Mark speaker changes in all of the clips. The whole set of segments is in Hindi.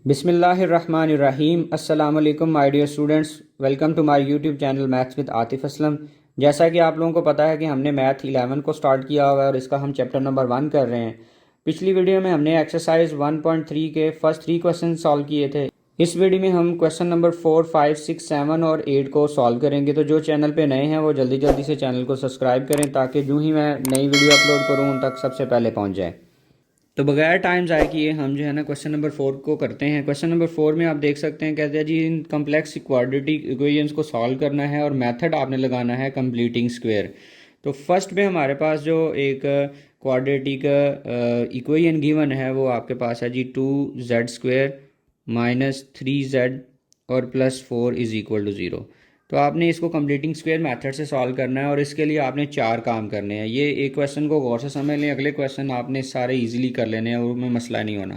Speaker 1: बिस्मिल्लाहिर्रहमानिर्रहीम। अस्सलाम वालेकुम my dear students, welcome to my YouTube channel maths with Atif Aslam. जैसा कि आप लोगों को पता है कि हमने मैथ 11 को स्टार्ट किया हुआ है और इसका हम चैप्टर नंबर 1 कर रहे हैं। पिछली वीडियो में हमने एक्सरसाइज 1.3 के फर्स्ट 3 क्वेश्चन सॉल्व किए थे। इस वीडियो में हम क्वेश्चन नंबर 4, 5, 6, 7 और 8 को सॉल्व करेंगे। तो जो चैनल पे नए हैं वो जल्दी जल्दी से चैनल को सब्सक्राइब करें ताकि जो ही मैं नई वीडियो अपलोड करूँ उन तक सबसे पहले पहुँच जाए। तो बगैर टाइम ज़ाय किए हम जो है ना क्वेश्चन नंबर 4 को करते हैं। क्वेश्चन नंबर 4 में आप देख सकते हैं, कहते हैं जी इन कम्प्लेक्स क्वाड्रेटिक इक्वेशंस को सॉल्व करना है और मेथड आपने लगाना है कंप्लीटिंग स्क्वायर। तो फर्स्ट में हमारे पास जो एक क्वाड्रेटिक इक्वेशन गिवन है वो आपके पास है जी 2z² - 3z और +4 = 0। तो आपने इसको कंप्लीटिंग स्क्वायर मेथड से सॉल्व करना है और इसके लिए आपने 4 काम करने हैं। ये एक क्वेश्चन को गौर से समझ लें, अगले क्वेश्चन आपने सारे इजीली कर लेने हैं और उनमें मसला नहीं होना।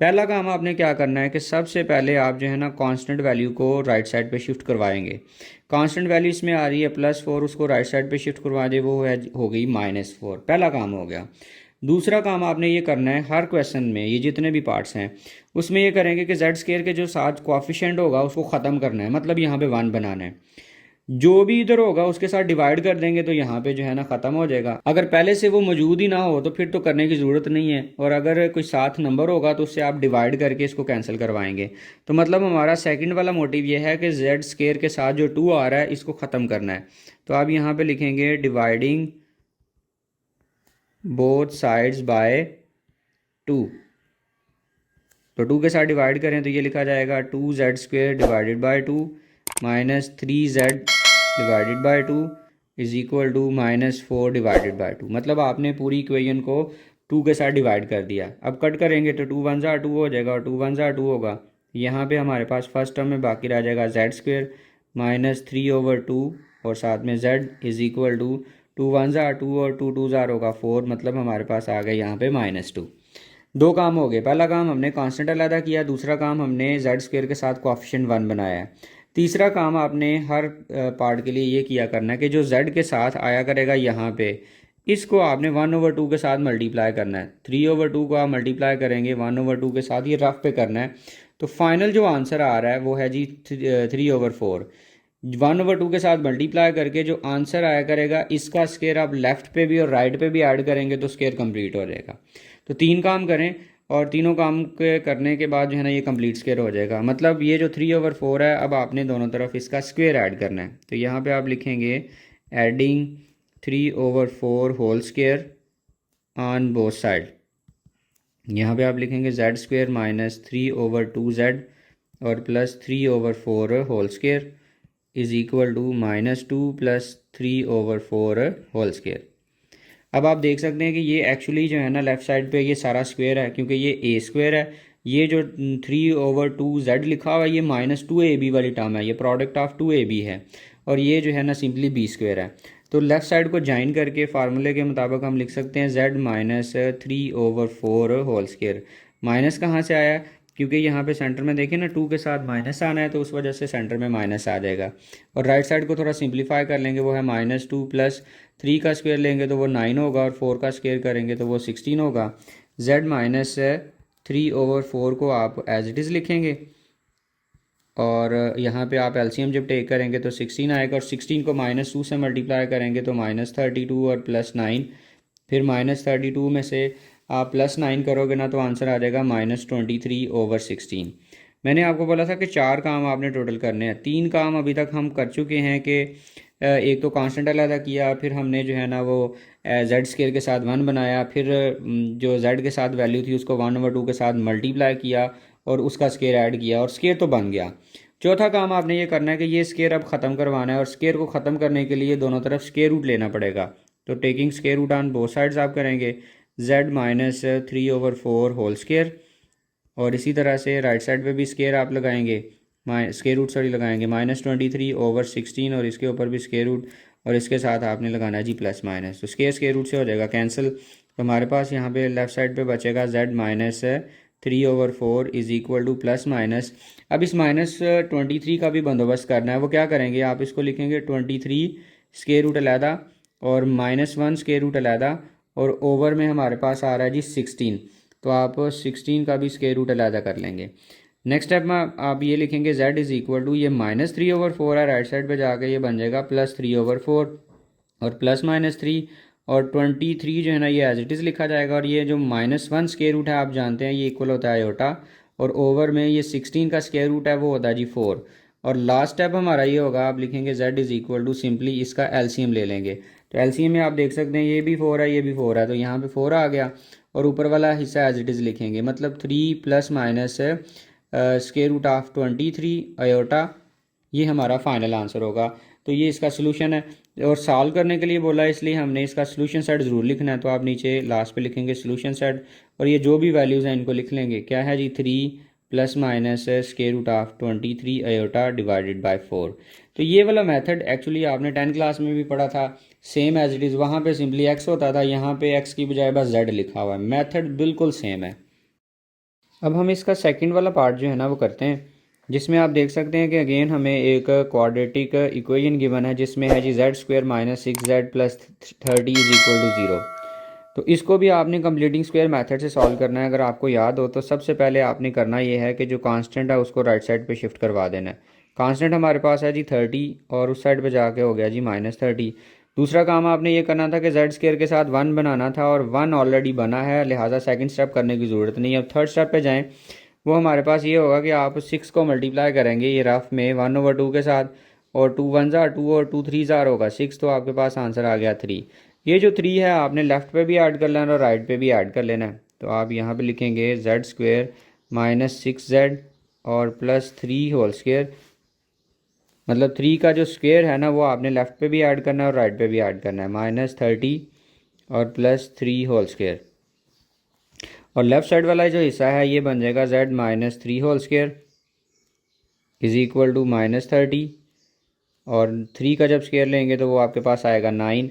Speaker 1: पहला काम आपने क्या करना है कि सबसे पहले आप जो है ना कांस्टेंट वैल्यू को राइट साइड पे शिफ्ट करवाएंगे। कांस्टेंट वैल्यू इसमें आ रही है +4, उसको राइट साइड पे शिफ्ट करवा दे, वो हो गई -4। पहला काम हो गया। दूसरा काम आपने ये करना है, हर क्वेश्चन में ये जितने भी पार्ट्स हैं उसमें ये करेंगे कि z² के जो साथ कोएफिशिएंट होगा उसको ख़त्म करना है, मतलब यहाँ पे 1 बनाना है। जो भी इधर होगा उसके साथ डिवाइड कर देंगे तो यहाँ पे जो है ना ख़त्म हो जाएगा। अगर पहले से वो मौजूद ही ना हो तो फिर तो करने की ज़रूरत नहीं है, और अगर कोई साथ नंबर होगा तो उससे आप डिवाइड करके इसको कैंसिल करवाएंगे। तो मतलब हमारा सेकंड वाला मोटिव ये है कि z² के साथ जो 2 आ रहा है इसको ख़त्म करना है। तो आप यहाँ पे लिखेंगे डिवाइडिंग बोथ साइड्स बाय 2। तो 2 के साथ डिवाइड करें तो ये लिखा जाएगा 2z² divided by 2 -3z divided by 2 = -4 divided by 2। मतलब आपने पूरी इक्वेशन को 2 के साथ डिवाइड कर दिया। अब कट करेंगे तो 2 1 2 हो जाएगा और 2 1 2 होगा। यहाँ पे हमारे पास फर्स्ट टर्म में बाकी रह जाएगा z² -3/2 और साथ में z = 2 1 2 और 2 2 होगा 4। मतलब हमारे पास आ गए यहाँ पे -2। दो काम हो गए। पहला काम हमने कांस्टेंट अलग किया, दूसरा काम हमने z² के साथ कोएफिशिएंट 1 बनाया है। तीसरा काम आपने हर पार्ट के लिए ये किया करना है कि जो z के साथ आया करेगा यहाँ पे, इसको आपने 1/2 के साथ मल्टीप्लाई करना है। 3/2 को आप मल्टीप्लाई करेंगे 1/2 के साथ, ये रफ पे करना है। तो फाइनल जो आंसर आ रहा है वो है जी 3/4। 1/2 के साथ मल्टीप्लाई करके जो आंसर आया करेगा इसका स्क्वायर आप लेफ्ट पे भी और राइट पे भी ऐड करेंगे तो स्क्वायर कंप्लीट हो जाएगा। तो 3 काम करें और तीनों काम के करने के बाद जो है ना ये कंप्लीट स्क्वायर हो जाएगा। मतलब ये जो 3/4 है, अब आपने दोनों तरफ इसका स्क्वायर ऐड करना है। तो यहाँ पे आप लिखेंगे adding 3/4 whole square on both side. यहाँ पे आप लिखेंगे z² -3/2z और +3/4 होल स्क्वायर = -2 + 3/4 होल स्क्वायर। अब आप देख सकते हैं कि ये एक्चुअली जो है ना लेफ़्ट साइड पे ये सारा स्क्वायर है, क्योंकि ये a² है। ये जो 3/2z लिखा हुआ है ये -2ab वाली टर्म है, ये प्रोडक्ट ऑफ 2ab है, और ये जो है ना सिंपली b² है। तो लेफ़्ट साइड को ज्वाइन करके फार्मूले के मुताबिक हम लिख सकते हैं z -3/4 होल स्क्वायर। माइनस कहाँ से आया? क्योंकि यहाँ पे सेंटर में देखिए ना 2 के साथ माइनस आना है, तो उस वजह से सेंटर में माइनस आ जाएगा। और राइट साइड को थोड़ा सिंप्लीफाई कर लेंगे, वो है -2 + 3 का स्क्वायर लेंगे तो वो 9 होगा और 4 का स्क्वायर करेंगे तो वो 16 होगा। z -3/4 को आप एज इट इज़ लिखेंगे और यहाँ पे आप एलसीएम जब टेक करेंगे तो 16 आएगा, और 16 को -2 से मल्टीप्लाई करेंगे तो -32 और +9। फिर -32 में से आप +9 करोगे ना तो आंसर आ जाएगा -23/16। मैंने आपको बोला था कि 4 काम आपने टोटल करने हैं। 3 काम अभी तक हम कर चुके हैं कि एक तो कांस्टेंट अलग किया, फिर हमने जो है ना वो z² के साथ 1 बनाया, फिर जो z के साथ वैल्यू थी उसको 1/2 के साथ मल्टीप्लाई किया और उसका स्क्वायर ऐड किया और स्क्वायर तो बन गया। चौथा काम आपने ये करना है कि ये स्क्वायर अब ख़त्म करवाना है, और स्क्वायर को ख़त्म करने के लिए दोनों तरफ स्क्वायर रूट लेना पड़ेगा। तो taking square root on both sides आप करेंगे z -3/4 होल स्क्वायर, और इसी तरह से राइट साइड पे भी स्क्वायर आप लगाएंगे, स्क्वायर रूट लगाएंगे -23/16, और इसके ऊपर भी स्क्वायर रूट, और इसके साथ आपने लगाना है जी +- तो स्क्वायर रूट से हो जाएगा कैंसिल। तो हमारे पास यहाँ पे लेफ़्ट साइड पे बचेगा z -3/4 = +। अब इस -23 का भी बंदोबस्त करना है। वो क्या करेंगे, आप इसको लिखेंगे 23 स्क्वायर रूट अलहदा और -1 स्क्वायर रूट अलहदा, और ओवर में हमारे पास आ रहा है जी 16, तो आप 16 का भी स्क्वायर रूट अलहदा कर लेंगे। नेक्स्ट स्टेप में आप ये लिखेंगे z इज़ इक्वल टू, ये -3/4 है, राइट साइड पे जाके ये बन जाएगा +3/4 और +-3 और 23 जो है ना ये एज इट इज़ लिखा जाएगा। और ये जो -1 स्क्वायर रूट है आप जानते हैं ये इक्वल होता है आयोटा, और ओवर में ये 16 का स्क्वायर रूट है वो होता है जी 4। और लास्ट स्टेप हमारा ये होगा, आप लिखेंगे z is equal to, simply इसका एलसीएम ले लेंगे। तो एलसीएम में आप देख सकते हैं ये भी 4 है, ये भी 4 है, तो यहाँ पे 4 आ गया और ऊपर वाला हिस्सा एज इट इज़ लिखेंगे, मतलब 3 ± स्क्वायर रूट ऑफ 23 आयोटा, ये हमारा फाइनल आंसर होगा। तो ये इसका सोल्यूशन है, और सॉल्व करने के लिए बोला इसलिए हमने इसका सोल्यूशन सेट ज़रूर लिखना है। तो आप नीचे लास्ट पे लिखेंगे सोल्यूशन सेट, और ये जो भी वैल्यूज़ हैं इनको लिख लेंगे। क्या है z 3 ± square root of 23 iota divided by 4। तो ये वाला मेथड एक्चुअली आपने 10 क्लास में भी पढ़ा था, सेम एज इट इज़। वहाँ पे सिंपली x होता था, यहाँ पे x की बजाय बस z लिखा हुआ है, मेथड बिल्कुल सेम है। अब हम इसका सेकंड वाला पार्ट जो है ना वो करते हैं, जिसमें आप देख सकते हैं कि अगेन हमें एक क्वाड्रेटिक इक्वेशन गिवन है, जिसमें है जी z² - 6z + 30 is equal to 0। तो इसको भी आपने कंप्लीटिंग स्क्वायर मेथड से सॉल्व करना है। अगर आपको याद हो तो सबसे पहले आपने करना ये है कि जो कांस्टेंट है उसको राइट साइड पे शिफ्ट करवा देना है। कांस्टेंट हमारे पास है जी 30 और उस साइड पे जाके हो गया जी -30। दूसरा काम आपने ये करना था कि z² के साथ 1 बनाना था, और 1 ऑलरेडी बना है, लिहाजा सेकंड स्टेप करने की ज़रूरत नहीं है। अब थर्ड स्टेप पे जाएं, वो हमारे पास ये होगा कि आप 6 को मल्टीप्लाई करेंगे ये रफ में 1/2 के साथ, और 2 1 ज़ार 2 और 2 3 ज़ार होगा 6, तो आपके पास आंसर आ गया 3। ये जो 3 है आपने लेफ़्ट पे भी ऐड कर लेना है और राइट पे भी ऐड कर लेना है। तो आप यहाँ पे लिखेंगे z² - 6z और +3 होल स्क्वायर, मतलब 3 का जो स्क्वायर है ना वो आपने लेफ़्ट पे भी ऐड करना है और राइट पे भी ऐड करना है, -30 और +3 होल स्क्वायर। और लेफ़्ट साइड वाला जो हिस्सा है ये बन जाएगा z - 3 whole square is equal to -30, और 3 का जब स्क्वायर लेंगे तो वो आपके पास आएगा 9।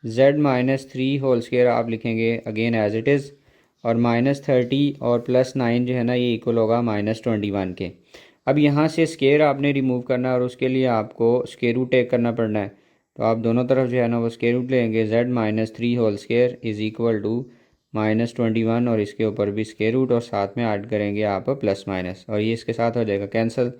Speaker 1: z - 3 होल स्क्वायर आप लिखेंगे अगेन एज इट इज़, और -30 और +9 जो है ना ये इक्वल होगा -21 के। अब यहाँ से स्क्वायर आपने रिमूव करना है, और उसके लिए आपको स्क्वायर रूट टेक करना पड़ना है। तो आप दोनों तरफ जो है ना वो स्क्वायर रूट लेंगे, z - 3 whole square is equal to -21, और इसके ऊपर भी स्क्वायर रूट, और साथ में ऐड करेंगे आप +- और ये इसके साथ हो जाएगा कैंसिल।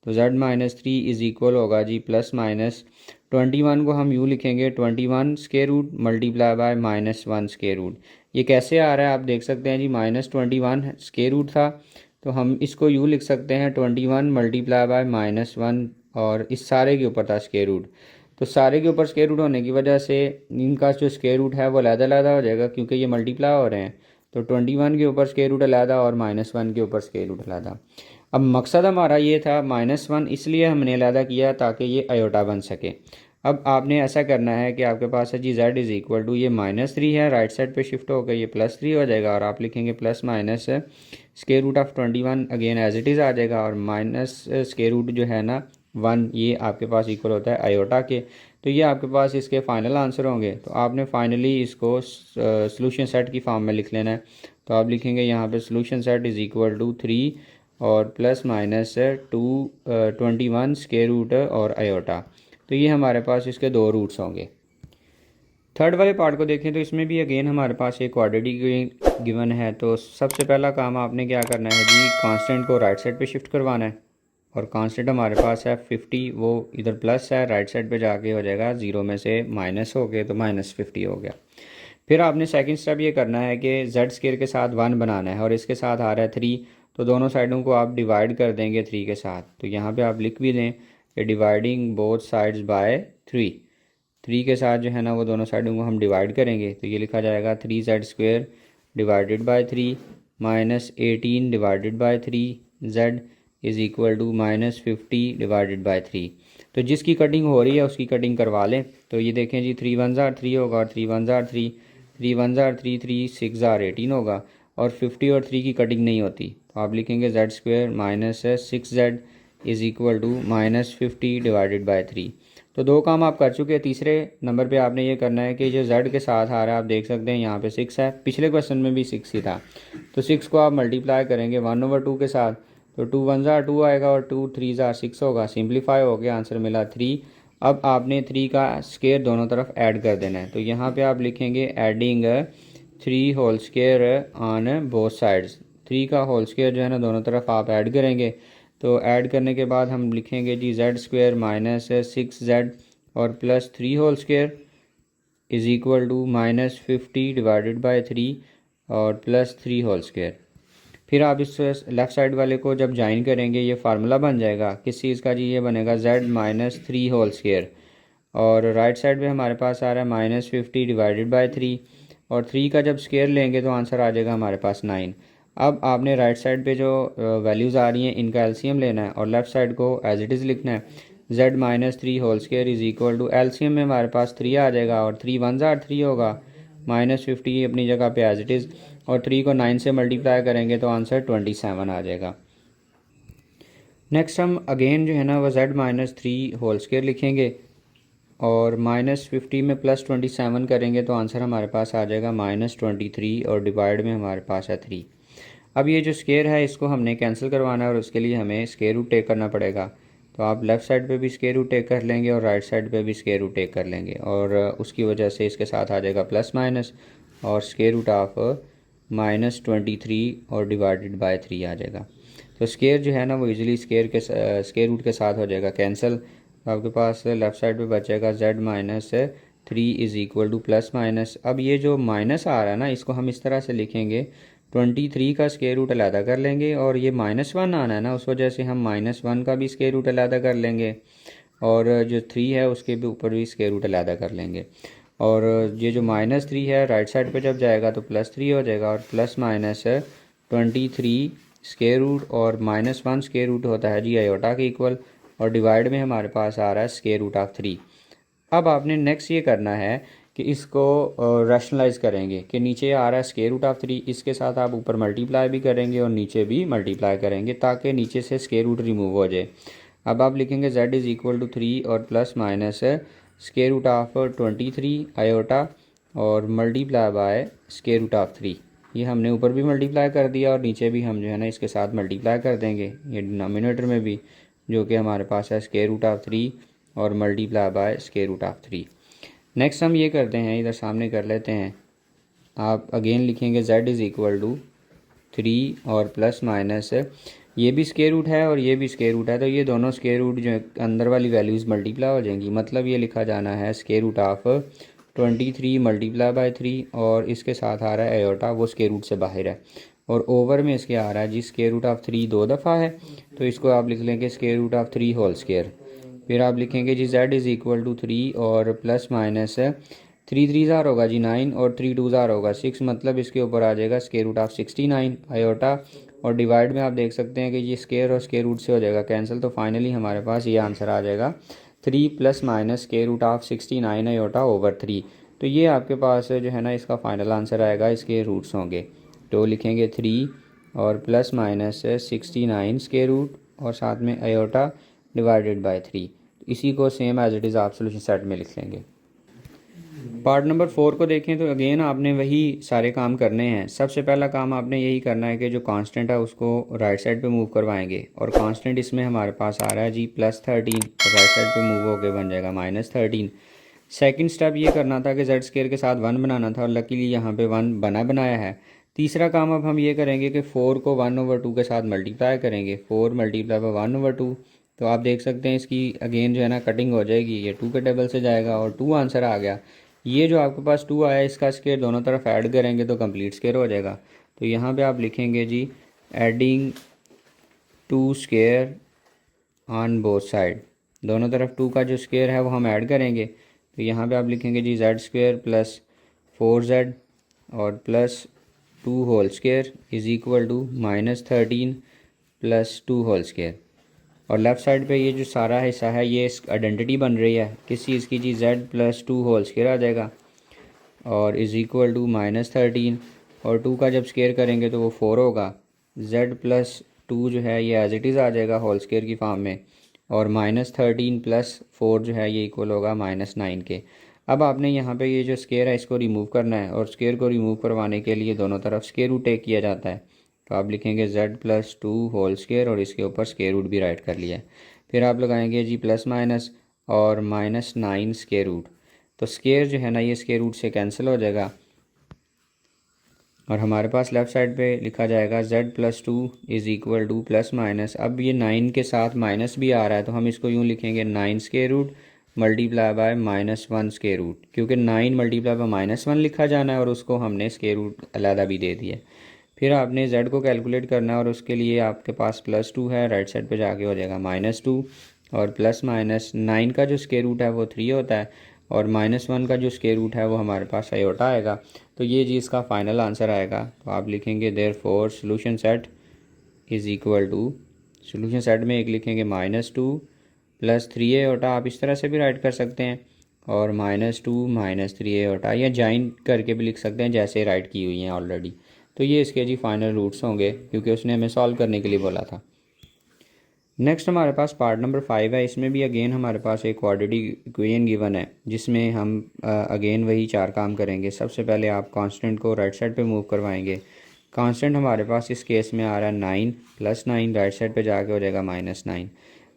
Speaker 1: तो z - 3 इज़ इक्वल होगा जी +-21 को हम यूँ लिखेंगे 21 square root multiply by -1 square root. ये कैसे आ रहा है आप देख सकते हैं जी, -21 स्क्वायर रूट था, तो हम इसको यूँ लिख सकते हैं 21 मल्टीप्लाई बाय -1, और इस सारे के ऊपर था स्क्वायर रूट। तो सारे के ऊपर स्क्वायर रूट होने की वजह से इनका जो स्क्वायर रूट है वो अलग-अलग हो जाएगा, क्योंकि ये मल्टीप्लाई हो रहे हैं। तो 21 के ऊपर स्क्वायर रूट अलग और -1 के ऊपर स्क्वायर रूट अलग। अब मकसद हमारा ये था -1 इसलिए हमने अलग किया ताकि ये आयोटा बन सके। अब आपने ऐसा करना है कि आपके पास है जी z इज़ इक्वल टू, ये -3 है, राइट साइड पे शिफ्ट होकर ये +3 हो जाएगा, और आप लिखेंगे + square root of 21 again as it is आ जाएगा, और माइनस स्क्वायर रूट जो है ना 1 ये आपके पास इक्वल होता है आयोटा के। तो ये आपके पास इसके फाइनल आंसर होंगे। तो आपने फाइनली इसको सोल्यूशन सेट की फॉर्म में लिख लेना है। तो आप लिखेंगे यहाँ पे solution set is equal to 3 और +-21 स्क्वायर रूट और आयोटा। तो ये हमारे पास इसके 2 रूट्स होंगे। थर्ड वाले पार्ट को देखें तो इसमें भी अगेन हमारे पास एक क्वाड्रेटिक गिवन है। तो सबसे पहला काम आपने क्या करना है जी, कांस्टेंट को राइट साइड पे शिफ्ट करवाना है, और कांस्टेंट हमारे पास है 50, वो इधर प्लस है, राइट साइड पे जाके हो जाएगा 0 में से माइनस हो गए तो -50 हो गया। फिर आपने सेकंड स्टेप ये करना है कि z² के साथ 1 बनाना है, और इसके साथ आ रहा है 3, तो दोनों साइडों को आप डिवाइड कर देंगे 3 के साथ। तो यहाँ पे आप लिख भी दें कि डिवाइडिंग बोथ साइड्स बाय 3 के साथ जो है ना वो दोनों साइडों को हम डिवाइड करेंगे। तो ये लिखा जाएगा 3z² divided by 3 -18 divided by 3z is equal to -50 divided by 3। तो जिसकी कटिंग हो रही है उसकी कटिंग करवा लें। तो ये देखें जी 3 1 ज़ार 3 होगा, और 3 1 ज़ार 3, 3 1 ज़ार 3 3 6 ज़ार 18 होगा, और 50 और 3 की कटिंग नहीं होती। तो आप लिखेंगे z² - 6z is equal to -50 divided by 3। तो 2 काम आप कर चुके हैं। तीसरे नंबर पे आपने ये करना है कि जो z के साथ आ रहा है आप देख सकते हैं यहाँ पे 6 है, पिछले क्वेश्चन में भी 6 ही था। तो 6 को आप मल्टीप्लाई करेंगे 1/2 के साथ, तो 2 1 ज़ार 2 आएगा, और 2 3 ज़ार 6 होगा, सिंप्लीफाई हो गया, आंसर मिला 3। अब आपने 3 का स्क्वायर दोनों तरफ ऐड कर देना है। तो यहाँ पे आप लिखेंगे adding 3 whole square on both sides, 3 का होल स्क्वायर जो है ना दोनों तरफ आप ऐड करेंगे, तो ऐड करने के बाद हम लिखेंगे जी जेड स्क्वायर माइनस 6z और plus 3 whole square is equal to -50 divided by 3 और प्लस 3 होल स्क्वायर। फिर आप इस लेफ़्ट साइड वाले को जब ज्वाइन करेंगे ये फार्मूला बन जाएगा किस चीज़ का जी, ये बनेगा z-3 होल स्क्वायर और राइट साइड पे हमारे पास आ रहा है -50 डिवाइडेड बाय 3 और 3 का जब स्क्वायर लेंगे तो आंसर आ जाएगा हमारे पास 9। अब आपने राइट साइड पे जो वैल्यूज़ आ रही हैं इनका एलसीएम लेना है और लेफ़्ट साइड को एज इट इज़ लिखना है। z-3 whole square is equal to LCM में हमारे पास 3 आ जाएगा और 3 1 ज़ार 3 होगा, -50 अपनी जगह पे एज इट इज़ और 3 को 9 से मल्टीप्लाई करेंगे तो आंसर 27 आ जाएगा। नेक्स्ट हम अगेन जो है ना वो z-3 होल स्क्वायर लिखेंगे और -50 में +27 करेंगे तो आंसर हमारे पास आ जाएगा -23 और डिवाइड में हमारे पास है 3। अब ये जो स्क्वायर है इसको हमने कैंसिल करवाना है और उसके लिए हमें स्क्वायर रूट टेक करना पड़ेगा। तो आप लेफ़्ट साइड पे भी स्क्वायर रूट टेक कर लेंगे और राइट साइड पे भी स्क्वायर रूट टेक कर लेंगे और उसकी वजह से इसके साथ आ जाएगा प्लस माइनस और स्क्वायर रूट ऑफ -23 और डिवाइडेड बाय 3 आ जाएगा। तो स्क्वायर जो है ना वो इजीली स्क्वायर रूट के साथ हो जाएगा कैंसिल। तो आपके पास लेफ़्ट साइड पे बचेगा z-3 is equal to plus minus. अब ये जो माइनस आ रहा है ना इसको हम इस तरह से लिखेंगे 23 का स्क्वायर रूट अलहदा कर लेंगे और ये -1 आना है ना उस वजह से हम -1 का भी स्क्वायर रूट अलहदा कर लेंगे और जो 3 है उसके भी ऊपर भी स्क्वायर रूट अलहदा कर लेंगे और ये जो -3 है राइट साइड पे जब जाएगा तो +3 हो जाएगा और प्लस माइनस 23 स्क्वायर रूट और -1 स्क्वायर रूट होता है जी आयोटा के इक्वल और डिवाइड में हमारे पास आ रहा है स्क्वायर रूट ऑफ 3। अब आपने नेक्स्ट ये करना है कि इसको रैशनलाइज करेंगे कि नीचे आ रहा है स्क्वायर रूट ऑफ 3, इसके साथ आप ऊपर मल्टीप्लाई भी करेंगे और नीचे भी मल्टीप्लाई करेंगे ताकि नीचे से स्क्वायर रूट रिमूव हो जाए। अब आप लिखेंगे z इज़ इक्वल टू 3 और plus minus square root of 23 iota और multiply by square root of 3। ये हमने ऊपर भी मल्टीप्लाई कर दिया और नीचे भी हम जो है ना इसके साथ मल्टीप्लाई कर देंगे ये डिनोमिनेटर में भी, जो कि हमारे पास है स्क्वायर रूट ऑफ 3 और multiply by square root of 3। Next हम ये करते हैं, इधर सामने कर लेते हैं। आप अगेन लिखेंगे z इज़ इक्वल टू 3 और प्लस माइनस ये भी स्क्वायर रूट है और ये भी स्क्वायर रूट है, तो ये दोनों स्क्वायर रूट जो अंदर वाली वैल्यूज़ मल्टीप्लाई हो जाएंगी। मतलब ये लिखा जाना है square root of 23 multiply by 3 और इसके साथ आ रहा है आयोटा वो स्क्वायर रूट से बाहर है और ओवर में इसके आ रहा है जी स्क्वायर रूट ऑफ 3 दो दफ़ा है तो इसको आप लिख लेंगे square root of 3 whole square. फिर आप लिखेंगे z z is equal to 3 और प्लस माइनस 3 3 ज़ार होगा जी 9 और 3 2 ज़ार होगा 6, मतलब इसके ऊपर आ जाएगा स्क्वायर रूट ऑफ 69 आयोटा और डिवाइड में आप देख सकते हैं कि ये स्क्वायर और स्क्वायर रूट से हो जाएगा कैंसिल। तो फाइनली हमारे पास ये आंसर आ जाएगा 3 plus minus square root of 69 iota over 3। तो ये आपके पास जो है ना इसका फाइनल आंसर आएगा, इसके रूट्स होंगे। तो लिखेंगे 3 और प्लस माइनस 69 स्क्वायर रूट और साथ में आयोटा डिवाइडेड बाय 3। इसी को सेम एज इट इज़ आप सोल्यूशन सेट में लिख लेंगे। पार्ट नंबर 4 को देखें तो अगेन आपने वही सारे काम करने हैं। सबसे पहला काम आपने यही करना है कि जो कांस्टेंट है उसको राइट साइड पे मूव करवाएंगे और कांस्टेंट इसमें हमारे पास आ रहा है जी +13 और राइट साइड पे मूव होकर बन जाएगा -13। सेकंड स्टेप ये करना था कि z स्क्वायर के साथ 1 बनाना था और लकीली यहाँ पे 1 बनाया है। तीसरा काम अब हम ये करेंगे कि 4 को 1/2 के साथ मल्टीप्लाई करेंगे, 4 मल्टीप्लाई बाय 1/2। तो आप देख सकते हैं इसकी अगेन जो है ना कटिंग हो जाएगी, ये 2 के टेबल से जाएगा और 2 आंसर आ गया। ये जो आपके पास 2 आया इसका स्क्वायर दोनों तरफ ऐड करेंगे तो कंप्लीट स्क्वायर हो जाएगा। तो यहाँ पे आप लिखेंगे जी adding 2 square on both side, दोनों तरफ 2 का जो स्क्वायर है वो हम ऐड करेंगे। तो यहाँ पे आप लिखेंगे z z square plus 4z और plus 2 whole square is equal to -13 plus 2 whole square और लेफ़्ट साइड पे ये जो सारा हिस्सा है ये आइडेंटिटी बन रही है किस चीज़ की जी z प्लस 2 होल स्क्वायर आ जाएगा और इज़ इक्वल टू -13 और 2 का जब स्क्वायर करेंगे तो वो 4 होगा। z प्लस 2 जो है ये एज इट इज़ आ जाएगा होल स्क्वायर की फॉर्म में और -13 प्लस 4 जो है ये इक्वल होगा -9 के। अब आपने यहाँ पे ये जो स्क्वायर है इसको रिमूव करना है और स्क्वायर को रिमूव करवाने के लिए दोनों तरफ स्क्वायर रूट टेक किया जाता है। तो आप लिखेंगे z प्लस 2 होल स्क्वायर और इसके ऊपर स्क्वायर रूट भी राइट कर लिया है। फिर आप लगाएंगे जी प्लस माइनस और -9 स्क्वायर रूट। तो स्क्वायर जो है ना ये स्क्वायर रूट से कैंसिल हो जाएगा और हमारे पास लेफ़्ट साइड पे लिखा जाएगा z+2 is equal to plus minus. अब ये 9 के साथ माइनस भी आ रहा है तो हम इसको यूँ लिखेंगे 9 square root multiply by -1 square root, क्योंकि 9 मल्टीप्लाई बाय -1 लिखा जाना है और उसको हमने स्क्वायर रूट अलहदा भी दे दिया। फिर आपने z को कैलकुलेट करना है और उसके लिए आपके पास +2 है, राइट साइड पे जाके हो जाएगा -2 और प्लस माइनस 9 का जो स्क्वायर रूट है वो 3 होता है और -1 का जो स्क्वायर रूट है वो हमारे पास आयोटा आएगा। तो ये जी इसका फाइनल आंसर आएगा। तो आप लिखेंगे therefore solution set is equal to, solution set में एक लिखेंगे -2 + 3 आयोटा, आप इस तरह से भी राइट कर सकते हैं, और -2 - 3 आयोटा, या जॉइन करके भी लिख सकते हैं जैसे राइट की हुई हैं ऑलरेडी। तो ये इसके जी फाइनल रूट्स होंगे क्योंकि उसने हमें सॉल्व करने के लिए बोला था। नेक्स्ट हमारे पास पार्ट नंबर 5 है। इसमें भी अगेन हमारे पास एक क्वाड्रेटिक इक्वेशन गिवन है जिसमें हम अगेन वही 4 काम करेंगे। सबसे पहले आप कांस्टेंट को राइट साइड पे मूव करवाएंगे। कांस्टेंट हमारे पास इस केस में आ रहा है 9 + 9, राइट साइड पे जाके हो जाएगा -9।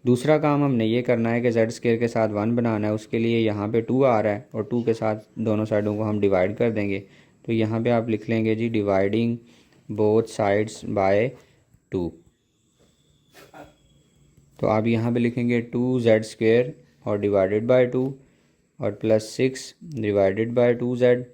Speaker 1: दूसरा काम हमने ये करना है कि जेड स्क्वायर के साथ 1 बनाना है। उसके लिए यहाँ पे 2 आ रहा है और 2 के साथ दोनों साइडों को हम डिवाइड कर देंगे। तो यहाँ पे आप लिख लेंगे जी डिवाइडिंग बोथ साइड्स बाय 2। तो आप यहाँ पे लिखेंगे 2z² और डिवाइडेड बाय 2 और +6 divided by 2z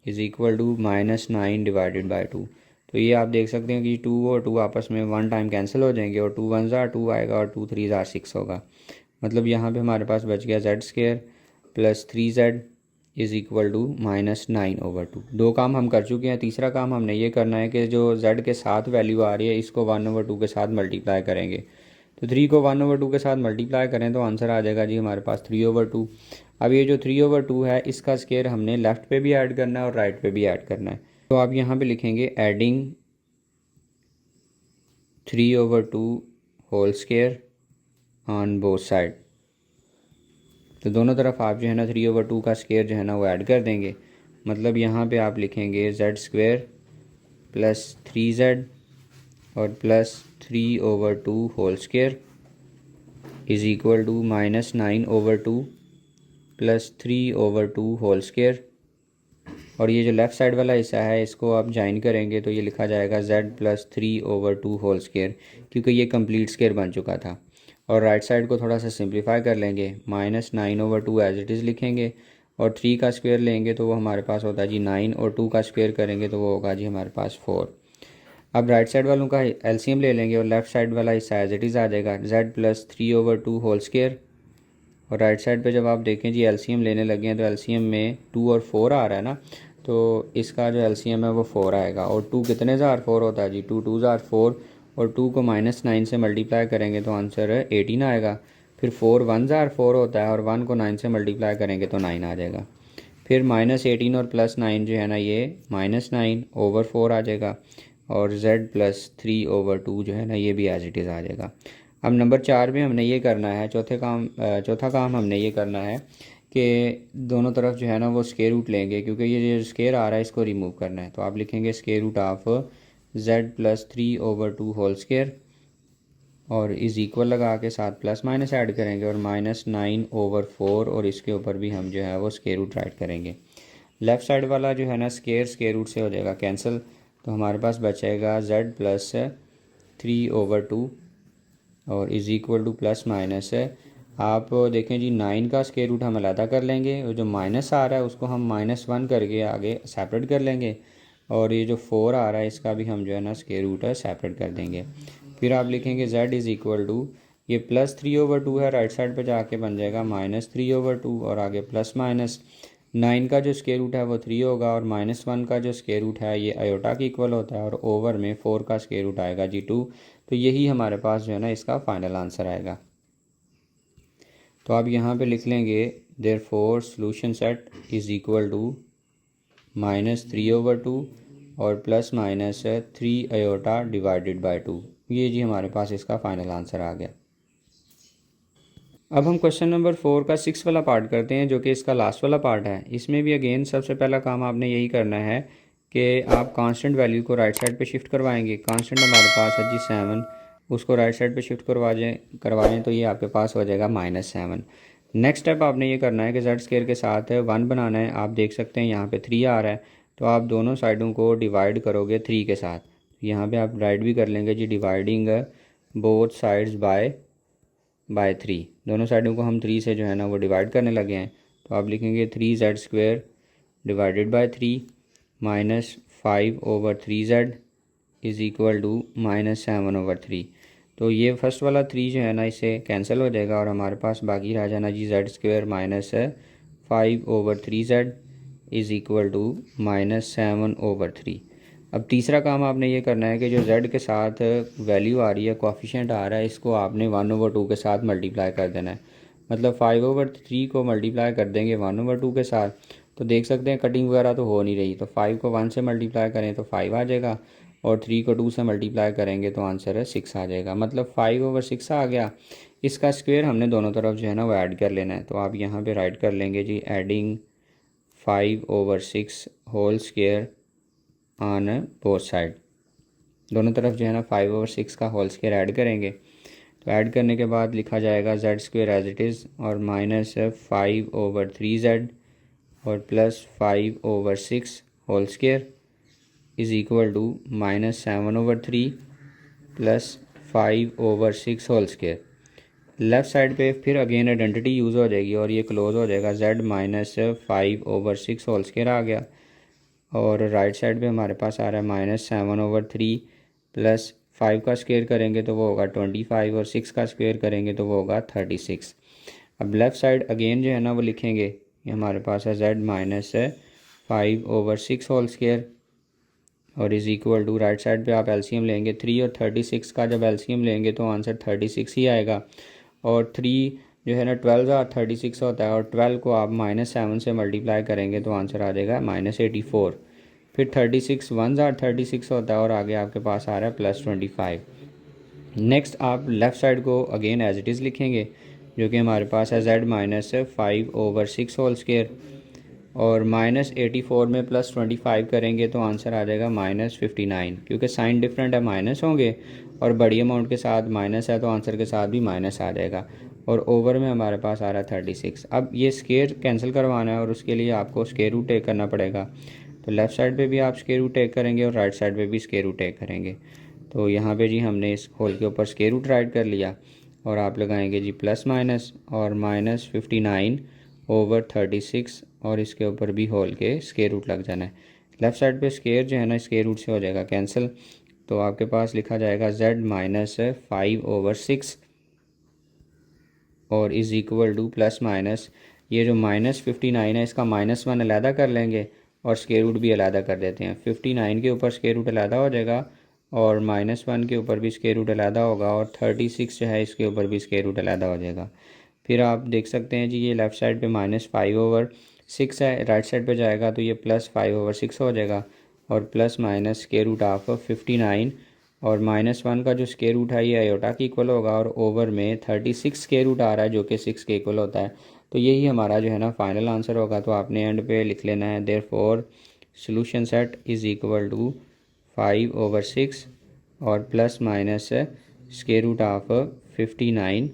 Speaker 1: is equal to -9 divided by 2। तो ये आप देख सकते हैं कि 2 और 2 आपस में 1 टाइम कैंसिल हो जाएंगे और 2 1 ज़ा 2 आएगा और 2 3 ज़ा 6 होगा। मतलब यहाँ पे हमारे पास बच गया z² + 3z is equal to -9/2। 2 काम हम कर चुके हैं। तीसरा काम हमने ये करना है कि जो z के साथ वैल्यू आ रही है इसको 1/2 के साथ मल्टीप्लाई करेंगे। तो 3 को 1/2 के साथ मल्टीप्लाई करें तो आंसर आ जाएगा जी हमारे पास 3/2। अब ये जो 3/2 है इसका स्क्वायर हमने लेफ़्ट पे भी ऐड करना है और राइट पे भी ऐड करना है। तो आप यहाँ पे लिखेंगे adding 3/2 whole square on both side. तो दोनों तरफ आप जो है ना 3/2 का स्क्वायर जो है ना वो ऐड कर देंगे। मतलब यहाँ पे आप लिखेंगे z² + 3z और +3/2 whole square is equal to -9/2 + 3/2 whole square. और ये जो लेफ़्ट साइड वाला हिस्सा है इसको आप ज्वाइन करेंगे तो ये लिखा जाएगा z + 3/2 होल स्क्वायर, क्योंकि ये कंप्लीट स्क्वायर बन चुका था। और राइट साइड को थोड़ा सा सिंप्लीफाई कर लेंगे, -9/2 एज इट इज़ लिखेंगे और 3 का स्क्वायर लेंगे तो वो हमारे पास होता है जी 9 और 2 का स्क्वायर करेंगे तो वो होगा जी हमारे पास 4। अब राइट साइड वालों का एलसीएम ले लेंगे और लेफ़्ट साइड वाला हिस्सा एज इट इज़ आ जाएगा z + 3/2 होल स्क्वायर। और राइट साइड पे जब आप देखें जी एलसीएम लेने लगे हैं तो एलसीएम में 2 और 4 आ रहा है ना, तो इसका जो एलसीएम है वो 4 आएगा। और 2 कितने ज़ार 4 होता है जी, 2 2 ज़ार 4 और 2 को -9 से मल्टीप्लाई करेंगे तो आंसर 18 आएगा। फिर 4 1 ज़ार 4 होता है और 1 को 9 से मल्टीप्लाई करेंगे तो 9 आ जाएगा। फिर -18 और +9 जो है ना ये -9/4 आ जाएगा और z + 3/2 जो है ना ये भी एज इट इज़ आ जाएगा। अब नंबर 4 में हमने ये करना है, चौथा काम हमने ये करना है कि दोनों तरफ जो है ना वो स्क्वायर रूट लेंगे, क्योंकि ये जो स्क्वायर आ रहा है इसको रिमूव करना है। तो आप लिखेंगे square root of z + 3/2 whole square और इज़ इक्वल लगा के साथ प्लस माइनस ऐड करेंगे और -9/4 और इसके ऊपर भी हम जो है वो स्क्वायर रूट राइट करेंगे। लेफ़्ट साइड वाला जो है ना स्क्वायर रूट से हो जाएगा कैंसिल, तो हमारे पास बचेगा z + 3/2 और is equal to plus minus है। आप देखें जी 9 का स्क्वायर रूट हम अलहदा कर लेंगे और जो माइनस आ रहा है उसको हम -1 करके आगे सेपरेट कर लेंगे और ये जो 4 आ रहा है इसका भी हम जो है ना स्क्वायर रूट है सेपरेट कर देंगे। फिर आप लिखेंगे z इज़ इक्वल टू, ये +3/2 है, राइट साइड पे जाके बन जाएगा -3/2 और आगे प्लस माइनस 9 का जो स्क्वायर रूट है वो 3 होगा और -1 का जो स्क्वायर रूट है ये आयोटा के इक्वल होता है और ओवर में 4 का स्क्वायर रूट आएगा जी 2। तो यही हमारे पास जो है ना इसका फाइनल आंसर आएगा। तो आप यहाँ पे लिख लेंगे therefore solution set is equal to -3/2 और +-3 आयोटा डिवाइडेड बाय 2। ये जी हमारे पास इसका फाइनल आंसर आ गया। अब हम क्वेश्चन नंबर 4 का 6 वाला पार्ट करते हैं जो कि इसका लास्ट वाला पार्ट है। इसमें भी अगेन सबसे पहला काम आपने यही करना है कि आप कांस्टेंट वैल्यू को राइट साइड पे शिफ्ट करवाएंगे। कांस्टेंट हमारे पास है जी 7, उसको राइट साइड पे शिफ्ट करवाएं तो ये आपके पास हो जाएगा -7। नेक्स्ट स्टेप आपने ये करना है कि z स्क्वायर के साथ 1 बनाना है। आप देख सकते हैं यहाँ पे 3 आ रहा है तो आप दोनों साइडों को डिवाइड करोगे 3 के साथ। यहाँ पे आप राइट भी कर लेंगे जी, डिवाइडिंग बोथ साइड्स बाय 3। दोनों साइडों को हम 3 से जो है ना वो डिवाइड करने लगे हैं। तो आप लिखेंगे 3z² divided by 3 minus 5/3z is equal to -7/3। तो ये फर्स्ट वाला 3 जो है ना इससे कैंसिल हो जाएगा और हमारे पास बाकी रह जाना z z² minus 5/3z is equal to -7/3। अब तीसरा काम आपने ये करना है कि जो z के साथ वैल्यू आ रही है, कोफिशिएंट आ रहा है, इसको आपने 1/2 के साथ मल्टीप्लाई कर देना है। मतलब 5/3 को मल्टीप्लाई कर देंगे 1/2 के साथ, तो देख सकते हैं कटिंग वगैरह तो हो नहीं रही। तो 5 को 1 से मल्टीप्लाई करें तो 5 आ जाएगा और 3 को 2 से मल्टीप्लाई करेंगे तो आंसर है 6 आ जाएगा। मतलब 5/6 आ गया। इसका स्क्वायर हमने दोनों तरफ जो है ना वो ऐड कर लेना है। तो आप यहाँ पे राइट कर लेंगे जी, adding 5/6 whole square on both side. दोनों तरफ जो है ना 5/6 का होल स्क्वायर ऐड करेंगे। तो ऐड करने के बाद लिखा जाएगा z² एज इट इज़ और माइनस 5/3z और plus 5/6 whole square is equal to -7/3 plus 5/6 whole square. Left side पे फिर अगेन आइडेंटिटी यूज़ हो जाएगी और ये क्लोज हो जाएगा, z माइनस 5/6 होल स्क्वायर आ गया और राइट साइड पे हमारे पास आ रहा है -7/3 प्लस 5 का स्क्वायर करेंगे तो वो होगा 25 और 6 का स्क्वायर करेंगे तो वो होगा 36। अब लेफ़्ट साइड अगेन जो है ना वो लिखेंगे, ये हमारे पास है z माइनस 5/6 होल स्क्वायर और is equal to right side पे आप एलसीएम लेंगे 3 और 36 का जब एलसीएम लेंगे तो आंसर 36 ही आएगा। और 3 जो है ना 12 और 36 होता है और 12 को आप -7 से मल्टीप्लाई करेंगे तो आंसर आ जाएगा -84। फिर 36 1 और 36 होता है और आगे आपके पास आ रहा है +25। नेक्स्ट आप लेफ़्ट साइड को अगेन एज इट इज़ लिखेंगे जो कि हमारे पास है z माइनस 5/6 होल स्क्वायर और -84 में +25 करेंगे तो आंसर आ जाएगा -59। क्योंकि साइन डिफरेंट है माइनस होंगे और बड़ी अमाउंट के साथ माइनस है तो आंसर के साथ भी माइनस आ जाएगा और ओवर में हमारे पास आ रहा है 36। अब ये स्क्वायर कैंसिल करवाना है और उसके लिए आपको स्क्वायर रूट टेक करना पड़ेगा। तो लेफ़्ट साइड पे भी आप स्क्वायर रूट टेक करेंगे और राइट साइड पे भी स्क्वायर रूट टेक करेंगे। तो यहाँ पे जी हमने इस होल के ऊपर स्क्वायर रूट राइट कर लिया और आप लगाएंगे जी प्लस माइनस और -59/36 और इसके ऊपर भी होल के स्क्वायर रूट लग जाना है। लेफ़्ट साइड पे स्क्वायर जो है ना स्क्वायर रूट से हो जाएगा कैंसिल। तो आपके पास लिखा जाएगा z माइनस 5/6 और is equal to plus minus ये जो -59 है इसका -1 अलहदा कर लेंगे और स्क्वायर रूट भी अलहदा कर देते हैं। 59 के ऊपर स्क्वायर रूट अलहदा हो जाएगा और -1 के ऊपर भी स्क्वायर रूट अलहदा होगा और 36 जो है इसके ऊपर भी स्क्वायर रूट अलहदा हो जाएगा। फिर आप देख सकते हैं जी ये लेफ़्ट साइड पे -5/6 है, राइट साइड पे जाएगा तो ये +5/6 हो जाएगा और plus minus square root of 59 और -1 का जो स्क्वायर रूट है ये आयोटा के इक्वल होगा और ओवर में 36 स्क्वायर रूट आ रहा है जो कि 6 के इक्वल होता है। तो यही हमारा जो है ना फाइनल आंसर होगा। तो आपने एंड पे लिख लेना है therefore solution set is equal to 5/6 और plus minus square root of 59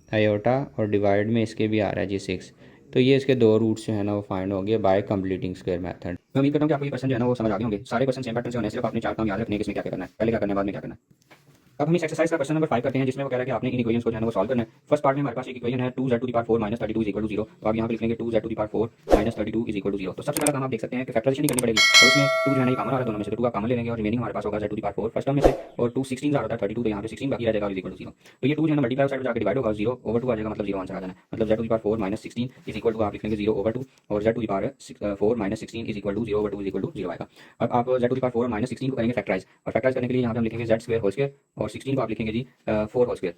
Speaker 1: iota और डिवाइड में इसके भी आ रहा है जी 6। तो ये इसके दो रूट्स जो है ना वो फाइंड हो गए बाय कंप्लीटिंग स्क्वायर मेथड। मैं उम्मीद करता हूँ कि आपको ये क्वेश्चन जो है ना वो समझ आ गए होंगे। सारे क्वेश्चन सेम पैटर्न से होने, सिर्फ आपने 4 काम याद रखने हैं कि इसमें क्या क्या करना है, पहले क्या करना है बाद में क्या करना है। अब हम इस एक्सरसाइज का क्वेश्चन नंबर 5 करते हैं जिसमें वो कह रहा है कि आपने इन इक्वेशंस को जो है वो सॉल्व करना है। फर्स्ट पार्ट में हमारे पास एक इक्वेशन है 2z⁴ - 32 = 0। तो आप यहाँ पे लिख लेंगे 2z⁴ - 32 = 0। तो सबसे पहला काम आप देख सकते हैं कि फैक्टराइजेशन नहीं करनी पड़ेगी और उसमें 2 जो है ना ये कॉमन आ रहा है दोनों में से, तो 2 आप कॉमन ले लेंगे और रिमेनिंग हमारे पास होगा z⁴ फर्स्ट टर्म में से और 2 16 आ रहा था 32 तो यहाँ पे 16 बाकी रह जाएगा इक्वल टू 0। तो ये 2 जो है ना मल्टीप्लाई साइड पे जाकर डिवाइड होगा 0/2 आ जाएगा, मतलब 0 आंसर आ जाना है। मतलब z⁴ - 16 इज इक्वल टू आप लिख लेंगे 0/2 और z⁴ - 16 is equal to 0/2 equal to 0 आएगा। अब आप z⁴ - 16 को करेंगे फैक्टराइज और फैक्टराइज करने के लिए यहाँ पे हम लिखेंगे z² होल स्क्वायर और 16 को आप लिखेंगे जी 4 होल स्क्वायर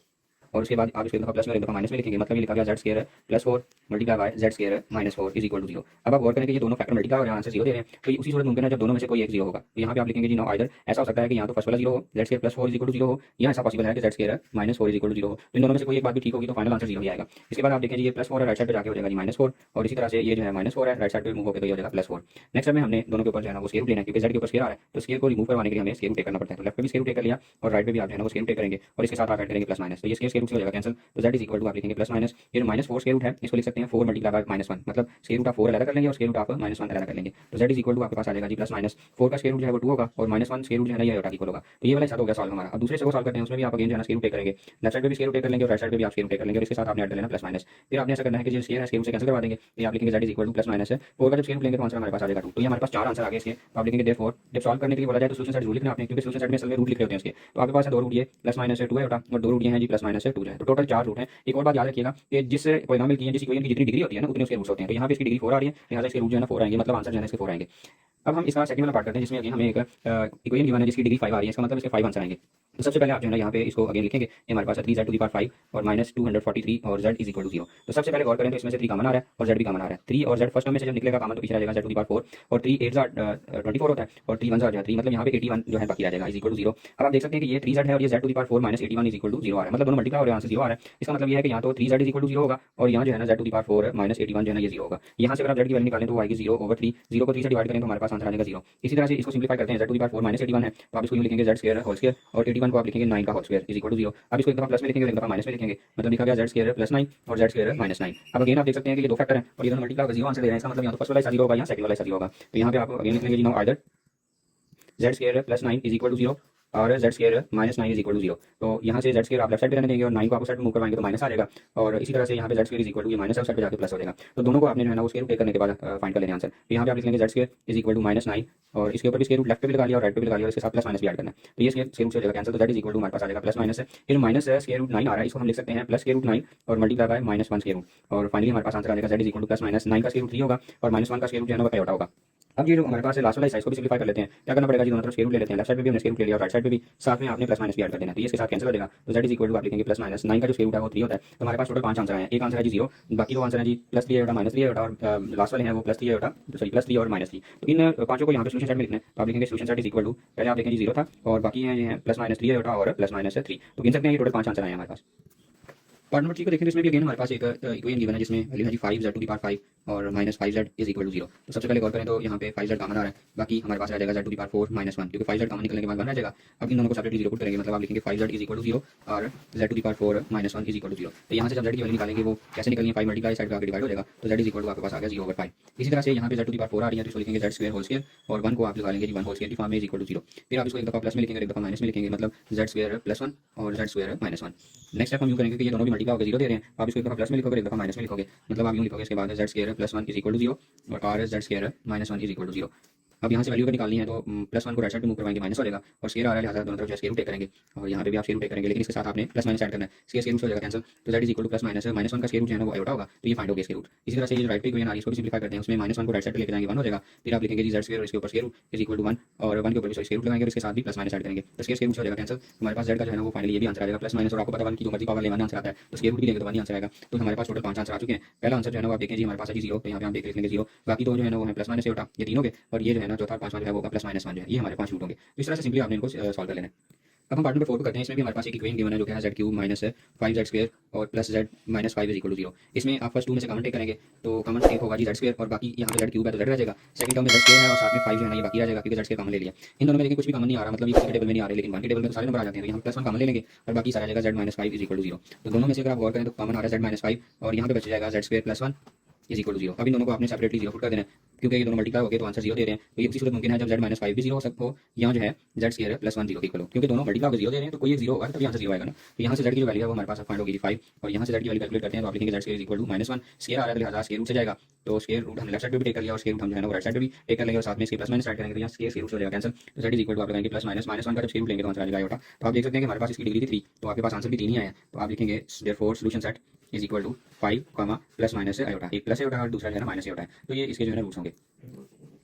Speaker 1: और उसके बाद आप इसको प्लस में एक दफा माइनस में लिखेंगे। मतलब ये लिखा गया z² +4 multiply by z² -4 is equal to 0। अब आप गौर करें कि ये दोनों फैक्टर मल्टीप्लाई और यहाँ से 0 दे रहे हैं, तो ये उसी सूरत मुमकिन है जब दोनों में से कोई एक 0 होगा। तो यहाँ पे आप लिखेंगे जी नो आइदर, ऐसा हो सकता है कि यहाँ तो फर्स्ट वाला 0 हो z² +4 इज इक्वल टू 0 हो, या ऐसा पॉसिबल है कि z² -4 इज इक्वल टू 0 हो। तो इन दोनों में से कोई एक बात भी ठीक होगी तो फाइनल आंसर 0 ही आएगा। इसके बाद आप देखें ये +4 है, राइट साइड पे जाके हो जाएगा जी -4 और इसी तरह से ये जो है -4 है, राइट साइड पे मूव होकर तो ये हो जाएगा +4। नेक्स्ट में हमने दोनों के ऊपर जो है ना वो स्क्वायर रूट लेना है क्योंकि z के ऊपर स्क्वायर आ रहा है, तो स्क्वायर को रिमूव करवाने के लिए हमें स्क्वायर रूट टेक करना पड़ता है। तो लेफ्ट पे भी स्क्वायर रूट टेक कर लिया और राइट पे भी आप जो है ना वो स्क्वायर रूट टेक करेंगे और इसके साथ आप ऐड करेंगे प्लस माइनस। तो ये स्क्वायर स्क्वायर रूट से हो जाएगा कैंसिल, तो z इज इक्वल टू आप लिखेंगे प्लस माइनस, ये माइनस 4 स्क्वायर रूट है इसको लिख सकते हैं 4 मल्टीप्लाई बाय माइनस 1, मतलब स्क्वायर रूट ऑफ 4 अलग कर लेंगे और स्क्वायर रूट ऑफ माइनस 1 अलग कर लेंगे, तो z इज इक्वल टू आपके पास आ जाएगा जी प्लस माइनस 4 का स्क्वायर रूट जो है वो 2 होगा और माइनस 1 स्क्वायर रूट जो है ना ये आयोटा इक्वल होगा। तो ये वाला हिसाब हो गया सॉल्व हमारा। अब दूसरे से वो सॉल्व करते हैं, उसमें भी आप अगेन जो है ना स्क्वायर रूट टेक करेंगे, लेफ्ट साइड पे भी स्क्वायर रूट टेक कर लेंगे और राइट साइड पे भी आप स्क्वायर रूट टेक कर लेंगे और इसके साथ आपने ऐड कर लेना प्लस माइनस। फिर आपने ऐसा करना है कि जो स्क्वायर है स्क्वायर रूट से कैंसिल करवा देंगे, ये आप लिखेंगे z is equal to plus minus 4 का जब स्क्वायर रूट लेंगे तो आंसर हमारे पास आ जाएगा 2। तो ये हमारे पास 4 आंसर आ गए इसके, तो आप लिखेंगे देयरफॉर जब सॉल्व करने के लिए बोला जाए तो सॉल्यूशन सेट जरूर लिखना आपने, क्योंकि सॉल्यूशन सेट में असल में रूट लिख रहे होते हैं इसके। तो आपके पास है 2 रूट ये प्लस माइनस 2 है और 2 रूट ये हैं जी प्लस माइनस 2 है, तो टोटल 4 रूट हैं। एक और बात याद रखिएगा कि जिस पॉलिनोमियल की है जिस इक्वेशन की जितनी डिग्री होती है ना उतने उसके रूट्स होते हैं, तो यहाँ पे इसकी डिग्री 4 आ रही है, लिहाजा इसके रूट जो है ना 4 आएंगे, मतलब आंसर जो है इसके 4 आएंगे। अब हम इसका सेकंड वाला पार्ट करते हैं जिसमें अगेन हमें एक इक्वेशन गिवन है जिसकी डिग्री 5 आ रही है, इसका मतलब इसके 5 आंसर आएंगे। तो सबसे पहले आप जो है ना यहाँ पे इसको अगेन लिखेंगे, ये हमारे पास है 3z टू दी पावर 5 और माइनस 243 और z इज इक्वल टू 0। तो सबसे पहले गौर करें तो इसमें से 3 कॉमन आ रहा है और z भी कॉमन आ रहा है। 3 और z फर्स्ट टर्म में से जब निकलेगा कॉमन तो पीछे रहेगा z टू दी पावर 4 और 3 8 24 होता है और 3 1 3, मतलब यहाँ पे 81 जो है बाकी आ जाएगा इज इक्वल टू 0। अब आप देख सकते हैं कि ये 3z है और ये z to the power 4 minus 81 is equal to 0 आ रहा है, मतलब दोनों मल्टीप्लाई हो रहे हैं, यहाँ से 0 आ रहा है। इसका मतलब ये है कि यहाँ तो 3z इज इक्वल टू 0 होगा और यहाँ जो है ना z to the power 4 minus 81 जो है ना ये 0 होगा। यहाँ से अगर आप z की वैल्यू निकालें तो वो आएगी 0/3, 0 को 3 से डिवाइड करें तो हमारे पास आंसर आ जाएगा 0। इसी तरह से इसको सिंप्लीफाई करते हैं, z to the power 4 minus 81 है तो आप इसको यूँ लिखेंगे z स्क्वायर होल स्क्वायर और 81 को आप लिखेंगे 9 का whole square is equal to 0। अब इसको एक दफा प्लस में लिखेंगे और एक दफा माइनस में लिखेंगे, मतलब लिखा गया z स्क्वायर प्लस 9 और z स्क्वायर माइनस 9। अब अगेन आप देख सकते हैं कि ये दो फैक्टर हैं और ये दोनों मल्टीप्लाई होकर 0 आंसर दे रहे हैं, इसका मतलब यहाँ तो फर्स्ट वाला हिस्सा 0 होगा, यहाँ सेकंड वाला हिस्सा 0 होगा। तो यहाँ पे आप अगेन लिखेंगे जी now either z square plus 9 is equal to 0 और z square minus 9 is equal to 0। तो यहाँ से z स्क्वायर आप लेफ्ट साइड पे रहने देंगे और 9 को आप उस साइड में मूव करवाएंगे तो माइनस आ जाएगा और इसी तरह से यहाँ पे z square is equal to ये माइनस उस साइड पे जाके प्लस हो जाएगा। तो दोनों को आपने जो है ना वो स्क्वायर रूट टेक करने के बाद फाइंड कर लेना आंसर। तो यहाँ पे आप लिख लेंगे z square is equal to minus 9 और इसके ऊपर भी स्क्वायर रूट लेफ्ट पे भी लगा लिया और राइट पे भी लगा लिया और इसके साथ प्लस माइनस भी ऐड करना है, तो ये स्क्वायर रूट से हो जाएगा कैंसिल, तो z इज इक्वल टू हमारे पास आ जाएगा प्लस माइनस है, फिर माइनस स्क्वायर रूट 9 आ रहा है, इसको हम लिख सकते हैं प्लस स्क्वायर रूट 9 और multiply by minus 1 square root और फाइनली हमारे पास आंसर आ जाएगा z is equal to plus minus 9 का स्क्वायर रूट 3 होगा और माइनस 1 का स्क्वायर रूट जो है ना वो आयोटा होगा। अब ये जो हमारे पास है लास्ट वाला हिस्सा इसको भी सिंप्लीफाई कर लेते हैं, क्या करना पड़ेगा जी दोनों तरफ स्क्वायर रूट ले लेते हैं, लेफ्ट साइड पे भी हमने स्क्वायर रूट ले लिया और राइट साइड पे भी साथ में आपने प्लस माइनस भी ऐड कर देना, तो ये इसके साथ कैंसिल हो जाएगा। तो z इज इक्वल टू आप लिखेंगे प्लस माइनस 9 का जो स्क्वायर रूट है वो 3 होता है, तो हमारे पास टोटल 5 आंसर आए हैं। एक आंसर है जी 0, बाकी दो आंसर है जी प्लस 3 आयोटा माइनस 3 आयोटा और लास्ट वाले हैं वो प्लस 3 आयोटा सॉरी प्लस 3 और माइनस 3। तो इन पांचों को यहाँ पे सोल्यूशन सेट में लिखना है, तो आप लिखेंगे solution set is equal to पहले आप देखें जी 0 था और बाकी है ये है प्लस माइनस 3 आयोटा और प्लस माइनस 3, तो गिन सकते हैं ये टोटल 5 आंसर आए हैं हमारे पास। पार्ट नंबर 3 को देखें तो इसमें भी अगेन हमारे पास एक इक्वेशन गिवन है जिसमें वैल्यू है जी 5z टू दी पावर 5 और minus 5z is equal to 0। तो सबसे पहले गौर करें तो यहाँ पे 5z कॉमन आ रहा है, बाकी हमारे पास रह जाएगा z to the power 4 minus 1, क्योंकि 5z कॉमन निकलने के बाद बन जाएगा। अब इन दोनों को सेपरेटली 0 पुट करेंगे, मतलब आप लिखेंगे 5z इज इक्वल टू 0 और z to the power 4 minus 1 is equal to 0। तो यहाँ से जब z की वैल्यू निकालेंगे वो कैसे निकलेंगे, 5 मल्टीप्लाई साइड का आगे डिवाइड हो जाएगा, तो z इज इक्वल टू आपके पास आ गया 0/5। इसी तरह से यहाँ पे z टू दी पावर 4 आ रही है तो इसको लिखेंगे z स्क्वायर होल स्क्वायर और 1 को आप निकालेंगे जी 1 होल स्क्वायर की फॉर्म में इज इक्वल टू 0। फिर आप इसको एक दफा प्लस में लिखेंगे एक दफा माइनस में लिखेंगे, मतलब z स्क्वायर प्लस 1 और z square minus 1। Next step हम यूँ करेंगे कि ये दोनों भी मल्टीप्लाई होकर 0 दे रहे हैं, आप इसको एक दफा प्लस में लिखोगे एक दफा माइनस में लिखोगे, मतलब आप यूँ लिखोगे इसके बाद z square plus 1 is equal to 0 और z square minus 1 is equal to 0। अब यहाँ से वैल्यू अगर निकालनी है तो प्लस 1 को राइट साइड पे मूव करवाएंगे माइनस हो जाएगा और स्क्वायर आ रहा है लिहाजा दोनों तरफ स्क्वायर रूट टेक करेंगे और यहाँ पे भी आप स्क्वायर रूट टेक करेंगे, लेकिन इसके साथ आपने प्लस माइनस ऐड करना है, स्क्वायर रूट हो जाएगा कैंसिल, तो z is equal to plus minus 1 का स्क्वायर रूट जो है ना वो आयोटा होगा, तो ये फाइंड हो गया स्क्वायर रूट। इसी तरह से ये जो राइट पे इक्वेशन आ रही है इसको भी सिंप्लीफाई करते हैं, उसमें माइनस 1 को राइट साइड पे लेके जाएंगे 1 हो जाएगा, फिर आप लिखेंगे जी z स्क्वायर और इसके ऊपर square root is equal to 1 और 1 के ऊपर भी स्क्वायर रूट लगाएंगे और इसके साथ भी प्लस माइनस ऐड करेंगे, तो स्क्वायर रूट हो जाएगा कैंसिल। हमारे पास z का जो है ना वो फाइनली ये भी आंसर आ जाएगा प्लस माइनस, और आपको पता 1 की जो मर्जी पावर लेना आंसर आता है तो स्क्वायर रूट भी लेंगे तो 1 ही आंसर आएगा। तो हमारे पास टोटल 5 आंसर आ चुके हैं। पहला आंसर जो है ना वो आप देखें जी हमारे पास है 0, तो यहाँ पे हम देख लेंगे 0, बाकी दो जो है ना वो है प्लस माइनस से उठा ये 3 हो गए और ये जो है ना चौथा 5वां जो है वो प्लस माइनस 1 जो है ये हमारे 5 रूट होंगे। तो इस तरह से सिंपली आपने इनको सॉल्व कर लेना है। अब हम पार्ट नंबर 4 को करते हैं, इसमें भी हमारे पास एक इक्वेशन गिवन है जो कि है z cube minus 5z square और plus z minus 5 is equal to 0। इसमें आप फर्स्ट 2 में से कॉमन टेक करेंगे तो कॉमन टेक होगा जी z स्क्वायर और बाकी यहाँ पे z क्यूब है तो z रह जाएगा, सेकंड टर्म में z स्क्वायर है और साथ में 5 जो है ना ये बाकी रह जाएगा क्योंकि z स्क्वायर कॉमन ले लिया। इन दोनों में लेकिन कुछ भी कॉमन नहीं आ रहा, मतलब ये किसी टेबल में नहीं आ रहे, लेकिन 1 के टेबल में तो सारे नंबर आ जाते हैं, तो यहाँ प्लस 1 कॉमन ले लेंगे और बाकी सारा जाएगा z minus 5 is equal to 0। तो दोनों में से अगर आप गौर करें तो कॉमन आ रहा है z माइनस 5 और यहाँ पे बच जाएगा z square plus 1 is equal to 0। अब इन दोनों को आपने सेपरेटली 0 पुट कर देना है क्योंकि ये दोनों मल्टीप्लाई हो गए तो आंसर 0 दे रहे हैं, तो ये किसी सूरत मुमकिन है जब z माइनस 5 भी 0 हो सकता हो यहाँ जो है z स्क्वायर प्लस 1 0 इक्वल हो, क्योंकि दोनों मल्टीप्लाई होकर 0 दे रहे हैं तो कोई एक 0 होगा तभी आंसर 0 आएगा ना। तो यहाँ से z की जो वैल्यू है वो हमारे पास फाइंड होगी 5 और यहाँ से z की वैल्यू कैलकुलेट करते हैं तो आप लिखेंगे z square equal to minus 1, square आ रहा है लिहाजा स्क्वायर रूट से जाएगा, तो स्क्वायर रूट हमने लेफ्ट साइड पे भी टेक कर लिया और स्क्वायर रूट हम जो है ना वो राइट साइड पे भी टेक कर लेंगे और साथ में इसके प्लस माइनस ऐड करेंगे तो यहाँ स्क्वायर रूट हो जाएगा कैंसिल। तो z इज इक्वल टू आप लगाएंगे प्लस माइनस 1 का जब स्क्वायर रूट लेंगे तो आंसर आ जाएगा आयोटा। तो आप देख सकते हैं कि हमारे पास इसकी डिग्री थी 3 तो आपके पास आंसर भी 3 ही आया, तो आप लिखेंगे therefore solution set is equal to 5 plus minus iota, एक प्लस आयोटा और दूसरा जो है ना माइनस आयोटा है, तो ये इसके जो है रूट्स होंगे।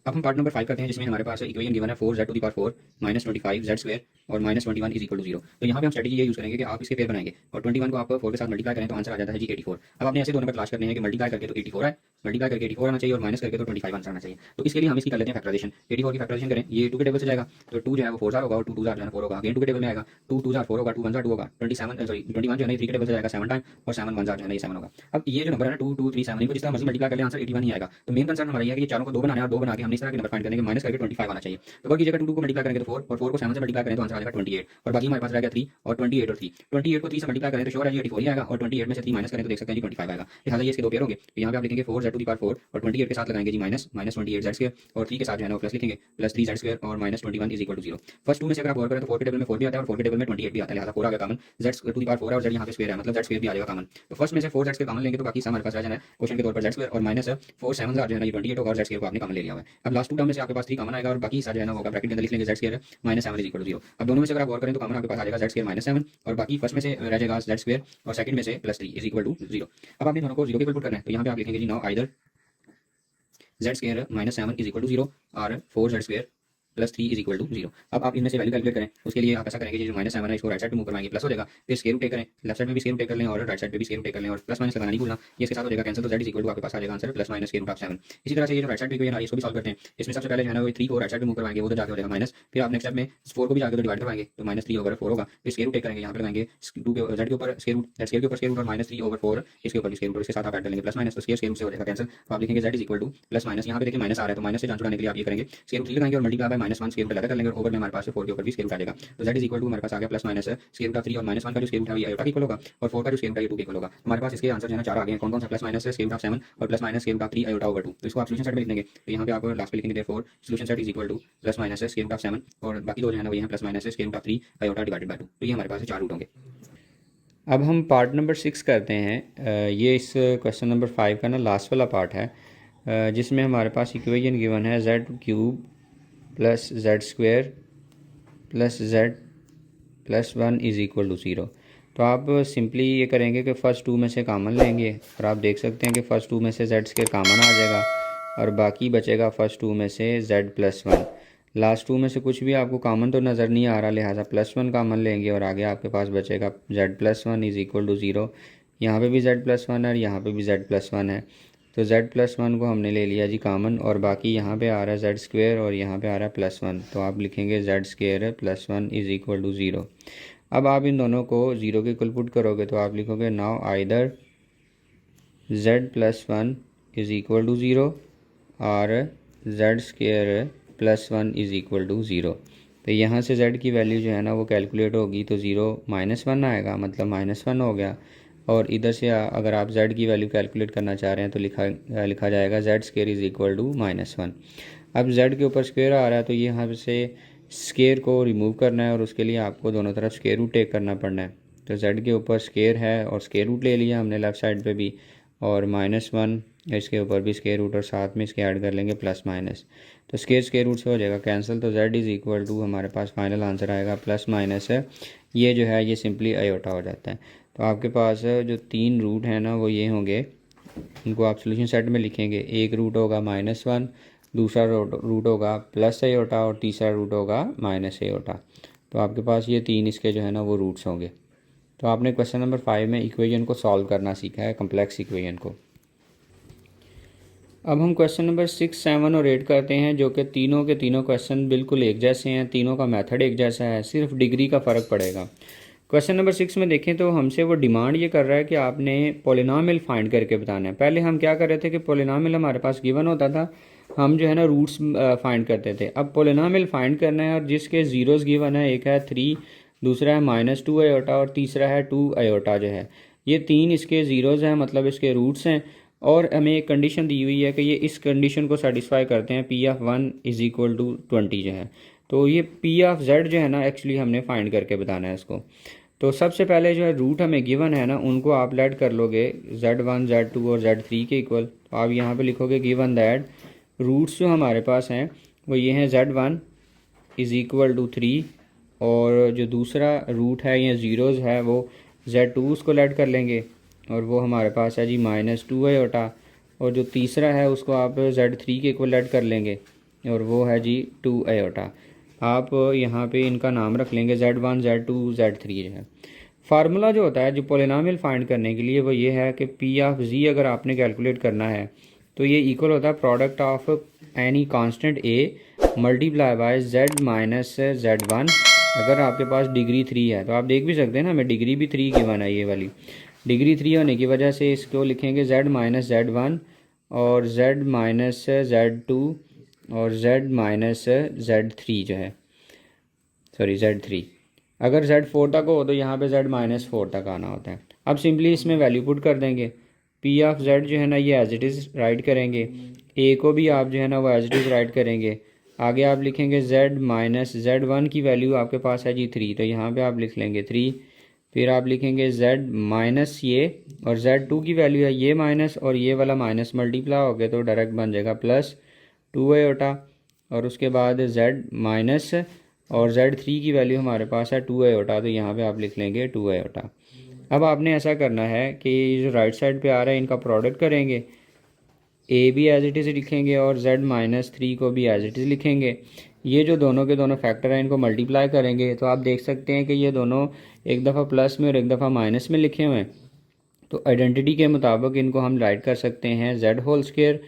Speaker 1: अब हम पार्ट नंबर 5 करते हैं जिसमें हमारे पास इक्वेशन गिवन है 4z to the power 4 minus 25 z square और माइनस 21 इज इक्वल टू 0। तो यहाँ पे हम स्ट्रेटजी ये यूज करेंगे कि आप इसके पेयर बनाएंगे और 21 को आप 4 के साथ मल्टीप्लाई करें तो आंसर आ जाता है जी 84। अब आपने ऐसे दोनों पर तलाश करने हैं कि मल्टीप्लाई करके तो 84 है मल्टीप्लाई करके 84 आना चाहिए और माइनस करके तो 25 आंसर आना चाहिए। तो इसके लिए हम इसकी कर लेते हैं फैक्टराइजेशन। 84 की फैक्टराइजेशन करें, ये 2 के टेबल से जाएगा तो 2 जो है वो 4 होगा और 2 2 जो है 4 होगा। अगेन 2 के टेबल में आएगा, 2 2 4 होगा, 2 1 2 होगा, 27 सॉरी 21 जो है 3 के टेबल से जाएगा 7 टाइम और 7 1 जो है 7 होगा। अब ये जो नंबर है ना 2 2 3 7 इनको जिस तरह मर्जी मल्टीप्लाई कर ले आंसर 81 ही आएगा। तो मेन कंसर्न हमारा ये है कि ये चारों को 2 बनाना है और 2 बना के हमने इस तरह के नंबर फाइंड करने के माइनस करके 25 आना चाहिए। तो अगर कीजिएगा 2 को मल्टीप्लाई करेंगे तो 4 और 4 को 7 से मल्टीप्लाई करें तो आंसर आ जाएगा 28 और बाकी हमारे पास रह गया 3 और 28 और 3। 28 को 3 से मल्टीप्लाई करें तो श्योर है ये 84 ही आएगा और 28 में से 3 माइनस करें तो देख सकते हैं जी 25 आएगा। लिहाजा ये इसके दो पेयर होंगे। तो यहाँ पे आप लिखेंगे 4z⁴ और 28 के साथ लगाएंगे जी माइनस 28z² और 3 के साथ जो है ना प्लस लिखेंगे प्लस 3z² और minus 21 is equal to 0। First 2 में से अगर आप गौर करें तो 4 के टेबल में 4 भी आता है और 4 के टेबल में 28 भी आता है, लिहाजा 4 आ गया कॉमन, z⁴ है और z यहाँ पे स्क्वायर है मतलब z² भी आ जाएगा कॉमन। तो फर्स्ट में से 4z² कॉमन लेंगे तो बाकी सब हमारे पास रह जाना है क्वेश्चन के तौर पर z² और माइनस 4 7 जो है ना ये 28 होगा और z² को आपने कॉमन ले लिया हुआ है। अब लास्ट 2 टर्म में से आपके पास 3 कॉमन आएगा और बाकी सारा जो है ना होगा ब्रैकेट के अंदर लिख लेंगे z² minus 7 is equal to 0। अब दोनों में से अगर आप गौर करें तो कॉमन आपके पास आ जाएगा z² माइनस 7 और बाकी फर्स्ट में से रह जाएगा z² और सेकंड में से प्लस 3 इज इक्वल टू 0। अब आपने दोनों को 0 के इक्वल पुट करना है तो यहाँ पे आप लिखेंगे जी now either z² minus 7 is equal to 0 और 4z² plus 3 is equal to 0। अब आप इनमें से वैल्यू कैलकुलेट करें, उसके लिए आप ऐसा करेंगे जो माइनस 7 है इसको राइट साइड पे मूव करवाएंगे प्लस हो जाएगा, फिर स्क्वायर रूट टेक करें, लेफ्ट साइड में भी स्क्वायर रूट टेक कर लें और राइट साइड पे भी स्क्वायर रूट टेक कर लें और प्लस माइनस लगाना नहीं भूलना, ये इसके साथ हो जाएगा कैंसिल तो z इज इक्वल टू आपके पास आ जाएगा answer plus minus square root of 7। इसी तरह से ये जो राइट साइड पे इक्वेशन है इसको भी सॉल्व करते हैं। इसमें सबसे पहले जो है ना वो 3 को राइट साइड पे मूव करवाएंगे वो उधर जाके हो जाएगा माइनस, फिर आप नेक्स्ट स्टेप में 4 को भी जाके डिवाइड करवाएंगे तो माइनस 3 ओवर 4 होगा, फिर स्क्वायर रूट टेक करेंगे यहाँ पे लगाएंगे 2 के z के ऊपर स्क्वायर रूट, z के ऊपर स्क्वायर रूट और माइनस 3 ओवर 4 इसके ऊपर स्क्वायर रूट, इसके साथ आप ऐड कर लेंगे प्लस माइनस तो स्क्वायर रूट से हो जाएगा कैंसिल। तो आप लिखेंगे z is equal to plus minus, यहाँ पे देखिए माइनस आ रहा है तो माइनस से जान छुड़ाने के लिए आप ये करेंगे स्क्वायर रूट 3 लगाएंगे और multiply by minus 1 square root लगा कर लेंगे और ओवर में हमारे पास 4 के ऊपर भी स्क्वायर रूट आ जाएगा। तो z इज इक्वल टू हमारे पास आ गया plus minus square root of 3 और माइनस 1 का जो स्क्वायर रूट है ये आयोटा के इक्वल होगा और 4 का जो स्क्वायर रूट है ये 2 के इक्वल होगा। हमारे पास इसके आंसर जो है ना 4 आ गए हैं, कौन कौन सा plus minus square root of 7 और plus minus square root of 3 iota over 2। तो इसको आप सॉल्यूशन सेट में लिख देंगे तो यहाँ पे आप लास्ट पे लिखेंगे therefore solution set is equal to plus minus square root of 7 और बाकी दो जो है ना वो यहाँ plus minus square root of 3 iota divided by 2। तो ये हमारे पास 4 रूट होंगे। अब हम पार्ट नंबर 6 करते हैं। ये इस क्वेश्चन नंबर 5 का ना लास्ट वाला पार्ट है जिसमें हमारे पास इक्वेशन गिवन है z³ plus z² plus z plus 1 is equal to 0। तो आप सिंपली ये करेंगे कि फ़र्स्ट 2 में से कॉमन लेंगे और आप देख सकते हैं कि फ़र्स्ट 2 में से z² कॉमन आ जाएगा और बाकी बचेगा फ़र्स्ट 2 में से z प्लस 1। लास्ट 2 में से कुछ भी आपको कॉमन तो नज़र नहीं आ रहा, लिहाजा प्लस 1 कॉमन लेंगे और आगे आपके पास बचेगा z plus 1 is equal to 0। यहाँ पे भी z प्लस 1 है और यहाँ पे भी z प्लस 1 है तो z प्लस 1 को हमने ले लिया जी कॉमन और बाकी यहाँ पे आ रहा है z² और यहाँ पे आ रहा है प्लस 1 तो आप लिखेंगे z² plus 1 is equal to 0। अब आप इन दोनों को 0 के इक्वल पुट करोगे तो आप लिखोगे now either z plus 1 is equal to 0 और z² plus 1 is equal to 0। तो यहाँ से z की वैल्यू जो है ना वो कैलकुलेट होगी तो 0 माइनस 1 आएगा मतलब माइनस 1 हो गया और इधर से अगर आप z की वैल्यू कैलकुलेट करना चाह रहे हैं तो लिखा जाएगा z² is equal to minus 1। अब z के ऊपर स्क्वायर आ रहा है तो यहाँ से स्क्वायर को रिमूव करना है और उसके लिए आपको दोनों तरफ स्क्वायर रूट टेक करना पड़ना है। तो z के ऊपर स्क्वायर है और स्क्वायर रूट ले लिया हमने लेफ़्ट साइड पे भी और माइनस 1 इसके ऊपर भी स्क्वायर रूट और साथ में इसके ऐड कर लेंगे प्लस माइनस तो स्क्वायर रूट से हो जाएगा कैंसिल। तो z इज़ इक्वल टू हमारे पास फाइनल आंसर आएगा प्लस माइनस ये जो है ये सिंपली आयोटा हो जाता है। तो आपके पास जो 3 रूट हैं ना वो ये होंगे, इनको आप सोल्यूशन सेट में लिखेंगे। एक रूट होगा -1, दूसरा रूट होगा प्लस आयोटा और तीसरा रूट होगा माइनस आयोटा। तो आपके पास ये 3 इसके जो है ना वो रूट्स होंगे। तो आपने क्वेश्चन नंबर 5 में इक्वेशन को सॉल्व करना सीखा है, कम्प्लेक्स इक्वेशन को। अब हम क्वेश्चन नंबर 6, 7 और 8 करते हैं जो कि तीनों के तीनों क्वेश्चन बिल्कुल एक जैसे हैं, तीनों का मेथड एक जैसा है, सिर्फ डिग्री का फ़र्क पड़ेगा। क्वेश्चन नंबर 6 में देखें तो हमसे वो डिमांड ये कर रहा है कि आपने पॉलिनॉमियल फाइंड करके बताना है। पहले हम क्या कर रहे थे कि पॉलिनॉमियल हमारे पास गिवन होता था, हम जो है ना रूट्स फाइंड करते थे। अब पॉलिनॉमियल फाइंड करना है और जिसके ज़ीरोज़ गिवन है, एक है 3, दूसरा है -2 आयोटा और तीसरा है 2 आयोटा जो है, ये 3 इसके ज़ीरोज़ हैं मतलब इसके रूट्स हैं। और हमें एक कंडीशन दी हुई है कि ये इस कंडीशन को सेटिस्फाई करते हैं, P(1) इज़ इक्वल टू 20 जो है। तो ये P(z) जो है ना एक्चुअली हमने फाइंड करके बताना है इसको। तो सबसे पहले जो है रूट हमें गिवन है ना उनको आप लेट कर लोगे Z1, Z2 और Z3 के इक्वल। तो आप यहाँ पे लिखोगे गिवन दैट रूट्स जो हमारे पास हैं वो ये हैं Z1 इज़ इक्वल टू 3 और जो दूसरा रूट है या ज़ीरोज़ है वो Z2 उसको लेट कर लेंगे और वो हमारे पास है जी -2 आयोटा और जो तीसरा है उसको आप Z3 के इक्वल ऐड कर लेंगे और वो है जी 2 आयोटा। आप यहाँ पे इनका नाम रख लेंगे Z1, Z2, Z3 जो है। फार्मूला जो होता है जो पॉलिनॉमियल फाइंड करने के लिए वो ये है कि P(z) अगर आपने कैलकुलेट करना है तो ये इक्वल होता है product of any constant A multiply by z minus z1। अगर आपके पास डिग्री 3 है तो आप देख भी सकते हैं ना, हमें डिग्री भी 3 गिवन है, ये वाली डिग्री 3 होने की वजह से इसको लिखेंगे z माइनस z1 और z माइनस z2 और z माइनस z3 जो है, सॉरी z3। अगर z4 तक हो तो यहाँ पे z माइनस 4 तक आना होता है। अब सिंपली इसमें वैल्यू पुट कर देंगे, p ऑफ z जो है ना ये एज इट इज़ राइट करेंगे, a को भी आप जो है ना वो एज इट इज़ राइट करेंगे। आगे आप लिखेंगे z माइनस z1 की वैल्यू आपके पास है जी 3, तो यहाँ पे आप लिख लेंगे 3। फिर आप लिखेंगे z माइनस ये, और z2 की वैल्यू है ये माइनस, और ये वाला माइनस मल्टीप्लाई हो गया तो डायरेक्ट बन जाएगा प्लस 2 आयोटा, और उसके बाद z माइनस और z3 की वैल्यू हमारे पास है 2 आयोटा, तो यहाँ पे आप लिख लेंगे 2 आयोटा। अब आपने ऐसा करना है कि जो राइट साइड पे आ रहा है इनका प्रोडक्ट करेंगे, ए भी एज इट इज़ लिखेंगे और z माइनस 3 को भी एज इट इज़ लिखेंगे। ये जो दोनों के दोनों फैक्टर हैं इनको मल्टीप्लाई करेंगे तो आप देख सकते हैं कि ये दोनों एक दफ़ा प्लस में और एक दफ़ा माइनस में लिखे हुए हैं। तो आइडेंटिटी के मुताबिक इनको हम राइट कर सकते हैं z whole square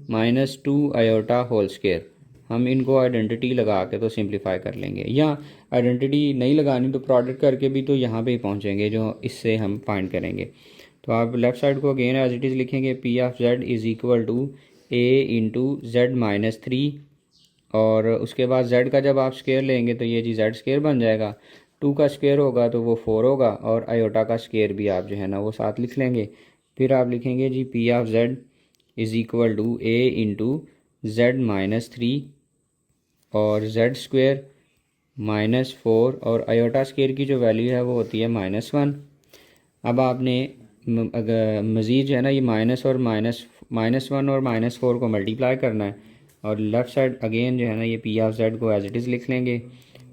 Speaker 1: minus 2 iota whole square. हम इनको आइडेंटिटी लगा के तो सिंप्लीफाई कर लेंगे, या आइडेंटिटी नहीं लगानी तो प्रोडक्ट करके भी तो यहाँ पे ही पहुँचेंगे जो इससे हम फाइंड करेंगे। तो आप लेफ़्ट साइड को अगेन एज इट इज़ लिखेंगे, P of Z is equal to A into Z minus 3, और उसके बाद z का जब आप स्क्वायर लेंगे तो ये जी z स्क्वायर बन जाएगा, 2 का स्क्वायर होगा तो वो 4 होगा, और आयोटा का स्क्वायर भी आप जो है ना वो साथ लिख लेंगे। फिर आप लिखेंगे जी P of Z is equal to A into Z minus 3 और z स्क्वायर माइनस 4, और आयोटा स्क्वायर की जो वैल्यू है वो होती है -1। अब आपने अगर मज़ीद जो है ना ये माइनस -1 और -4 को मल्टीप्लाई करना है, और लेफ़्ट साइड अगेन जो है ना ये पी ऑफ जेड को एज इट इज़ लिख लेंगे,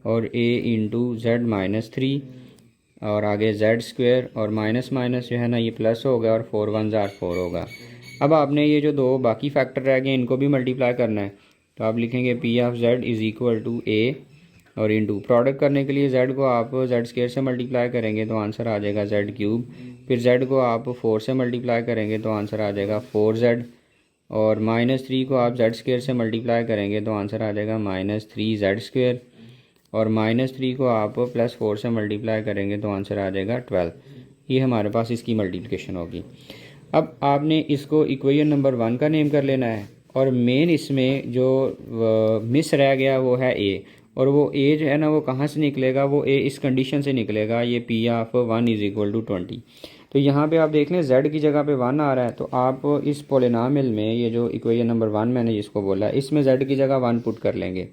Speaker 1: और ए इंटू जेड माइनस 3 और आगे जेड स्क्वायर और माइनस माइनस जो है ना ये प्लस हो गया, और 4 1 ज़ार 4 होगा। अब आपने ये जो दो बाकी फैक्टर रह गए इनको भी मल्टीप्लाई करना है, तो आप लिखेंगे P of Z is equal to A और इंटू प्रोडक्ट करने के लिए z को आप z स्क्वायर से मल्टीप्लाई करेंगे तो आंसर आ जाएगा z क्यूब। फिर z को आप 4 से मल्टीप्लाई करेंगे तो आंसर आ जाएगा 4z, और -3 को आप z स्क्वायर से मल्टीप्लाई करेंगे तो आंसर आ जाएगा -3z स्क्वायर, और -3 को आप +4 से मल्टीप्लाई करेंगे तो आंसर आ जाएगा 12। ये हमारे पास इसकी मल्टीप्लिकेशन होगी। अब आपने इसको इक्वेशन नंबर 1 का नेम कर लेना है, और मेन इसमें जो मिस रह गया वो है ए, और वो ए जो है ना वो कहाँ से निकलेगा, वो ए इस कंडीशन से निकलेगा, ये P of 1 is equal to 20। तो यहाँ पे आप देख लें z की जगह पे 1 आ रहा है, तो आप इस पोलिनोमियल में ये जो इक्वेशन नंबर 1 मैंने जिसको बोला इसमें z की जगह 1 पुट कर लेंगे।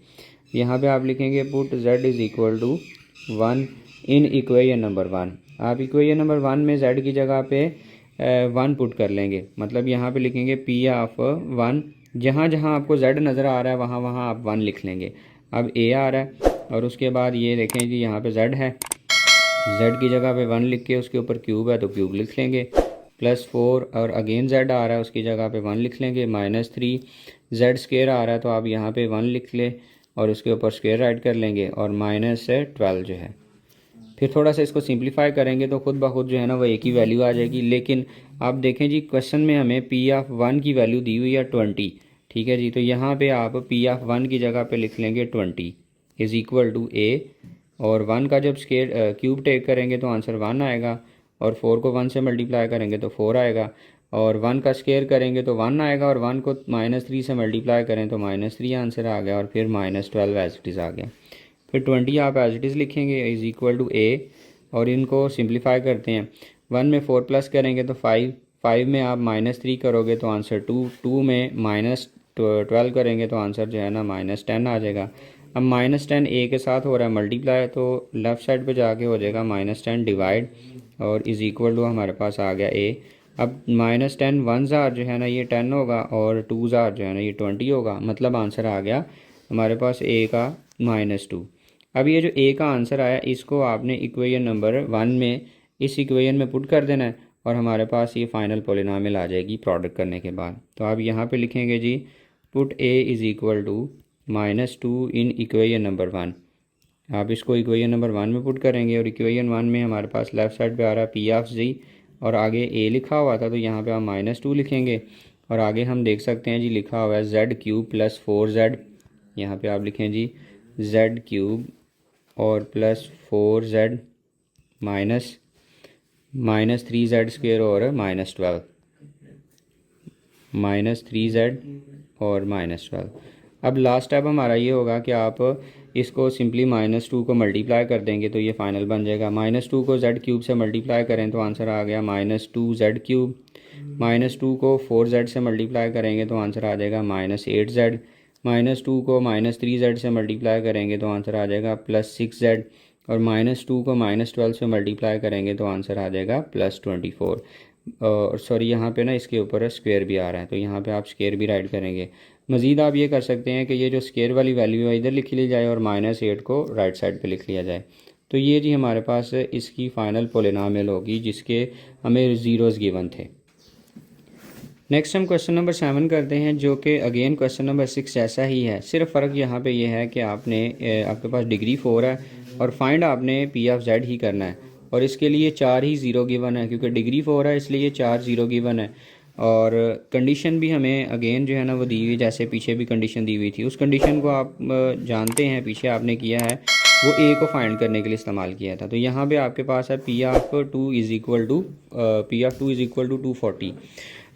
Speaker 1: यहाँ पे आप लिखेंगे put z is equal to 1 in equation number 1। आप इक्वेशन नंबर 1 में z की जगह पे 1 पुट कर लेंगे, मतलब यहाँ पे लिखेंगे पी ऑफ 1, जहाँ जहाँ आपको z नज़र आ रहा है वहाँ वहाँ आप 1 लिख लेंगे। अब a आ रहा है, और उसके बाद ये देखें जी यहाँ पे z है, z की जगह पे 1 लिख के उसके ऊपर क्यूब है तो क्यूब लिख लेंगे, +4, और अगेन z आ रहा है उसकी जगह पे 1 लिख लेंगे, -3 z स्क्वायर आ रहा है तो आप यहाँ पे 1 लिख ले और उसके ऊपर स्क्वायर राइट कर लेंगे, और -12 जो है। फिर थोड़ा सा इसको सिंप्लीफाई करेंगे तो खुद ब खुद जो है ना वो एक ही वैल्यू आ जाएगी। लेकिन आप देखें जी क्वेश्चन में हमें पी ऑफ 1 की वैल्यू दी हुई है 20, ठीक है जी। तो यहाँ पे आप पी ऑफ 1 की जगह पे लिख लेंगे 20 इज़ इक्वल टू ए, और 1 का जब स्क्वायर क्यूब टेक करेंगे तो आंसर 1 आएगा, और 4 को 1 से मल्टीप्लाई करेंगे तो 4 आएगा, और 1 का स्क्वायर करेंगे तो 1 आएगा, और 1 को -3 से मल्टीप्लाई करें तो -3 आंसर आ गया, और फिर -12 एज इट इज़ आ गया। फिर 20 आप एज इट इज़ लिखेंगे इज़ इक्वल टू ए, और इनको सिंप्लीफाई करते हैं। 1 में 4 प्लस करेंगे तो 5, 5 में आप -3 करोगे तो आंसर 2, 2 में -12 करेंगे तो आंसर जो है ना -10 आ जाएगा। अब -10 ए के साथ हो रहा है मल्टीप्लाई, तो लेफ़्ट साइड पे जाके हो जाएगा -10 डिवाइड, और इज़ इक्वल टू हमारे पास आ गया ए। अब -10 1 ज़ार जो है ना ये 10 होगा, और 2 ज़ार जो है ना ये 20 होगा, मतलब आंसर आ गया हमारे पास ए का -2। अब ये जो ए का आंसर आया इसको आपने इक्वेशन नंबर 1 में इस इक्वेशन में पुट कर देना है, और हमारे पास ये फाइनल पोलिनोमियल आ जाएगी प्रोडक्ट करने के बाद। तो आप यहाँ पे लिखेंगे जी put A is equal to -2 in equation number 1। आप इसको इक्वेशन नंबर 1 में पुट करेंगे, और इक्वेशन 1 में हमारे पास लेफ़्ट साइड पे आ रहा है पी ऑफ जी, और आगे ए लिखा हुआ था तो यहाँ पे आप -2 लिखेंगे, और आगे हम देख सकते हैं जी लिखा हुआ है जेड क्यूब प्लस 4z। यहाँ पे आप लिखें जी जेड क्यूब और प्लस 4z माइनस 3z² और -12 -3z और -12। अब लास्ट स्टेप हमारा ये होगा कि आप इसको सिंपली -2 को मल्टीप्लाई कर देंगे तो ये फाइनल बन जाएगा। -2 को z क्यूब से मल्टीप्लाई करें तो आंसर आ गया -2z क्यूब। -2 को 4z से मल्टीप्लाई करेंगे तो आंसर आ जाएगा -8z। -2 को -3z से मल्टीप्लाई करेंगे तो आंसर आ जाएगा +6z। और -2 को -12 से मल्टीप्लाई करेंगे तो आंसर आ जाएगा +24। और सॉरी यहाँ पे ना इसके ऊपर स्क्वायर भी आ रहा है तो यहाँ पे आप स्क्वायर भी राइट करेंगे। मज़ीद आप ये कर सकते हैं कि ये जो स्क्वायर वाली वैल्यू है इधर लिख ली जाए और -8 को राइट साइड पे लिख लिया जाए। तो ये जी हमारे पास इसकी फ़ाइनल पोलिनोमियल होगी जिसके हमें ज़ीरोज़ गिवन थे। नेक्स्ट हम क्वेश्चन नंबर 7 करते हैं जो कि अगेन क्वेश्चन नंबर 6 जैसा ही है। सिर्फ फ़र्क यहाँ पे ये है कि आपके पास डिग्री 4 है और फाइंड आपने पी ऑफ जेड ही करना है और इसके लिए 4 ही ज़ीरो गिवन है क्योंकि डिग्री 4 है इसलिए 4 ज़ीरो गिवन है। और कंडीशन भी हमें अगेन जो है ना वो दी हुई, जैसे पीछे भी कंडीशन दी हुई थी उस कंडीशन को आप जानते हैं, पीछे आपने किया है वो ए को फाइंड करने के लिए इस्तेमाल किया था। तो यहाँ पे आपके पास है P of 2 is equal to 240।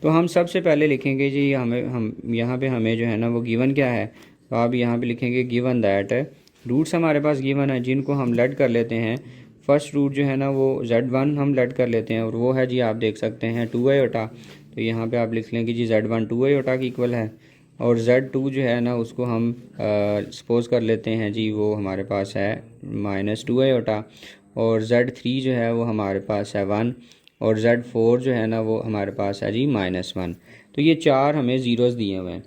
Speaker 1: तो हम सबसे पहले लिखेंगे जी हम यहाँ पे हमें जो है ना वो गिवन क्या है, तो आप यहाँ पे लिखेंगे गिवन दैट रूट्स हमारे पास गिवन है जिनको हम लेट कर लेते हैं। फर्स्ट रूट जो है ना वो z1 हम लेट कर लेते हैं और वो है जी आप देख सकते हैं 2i। तो यहाँ पे आप लिख लेंगे जी z1 2i की इक्वल है और z2 जो है ना उसको हम सपोज कर लेते हैं जी वो हमारे पास है -2i और z3 जो है वो हमारे पास है 1 और z4 जो है ना वो हमारे पास है जी -1। तो ये 4 हमें ज़ीरोज़ दिए हुए हैं।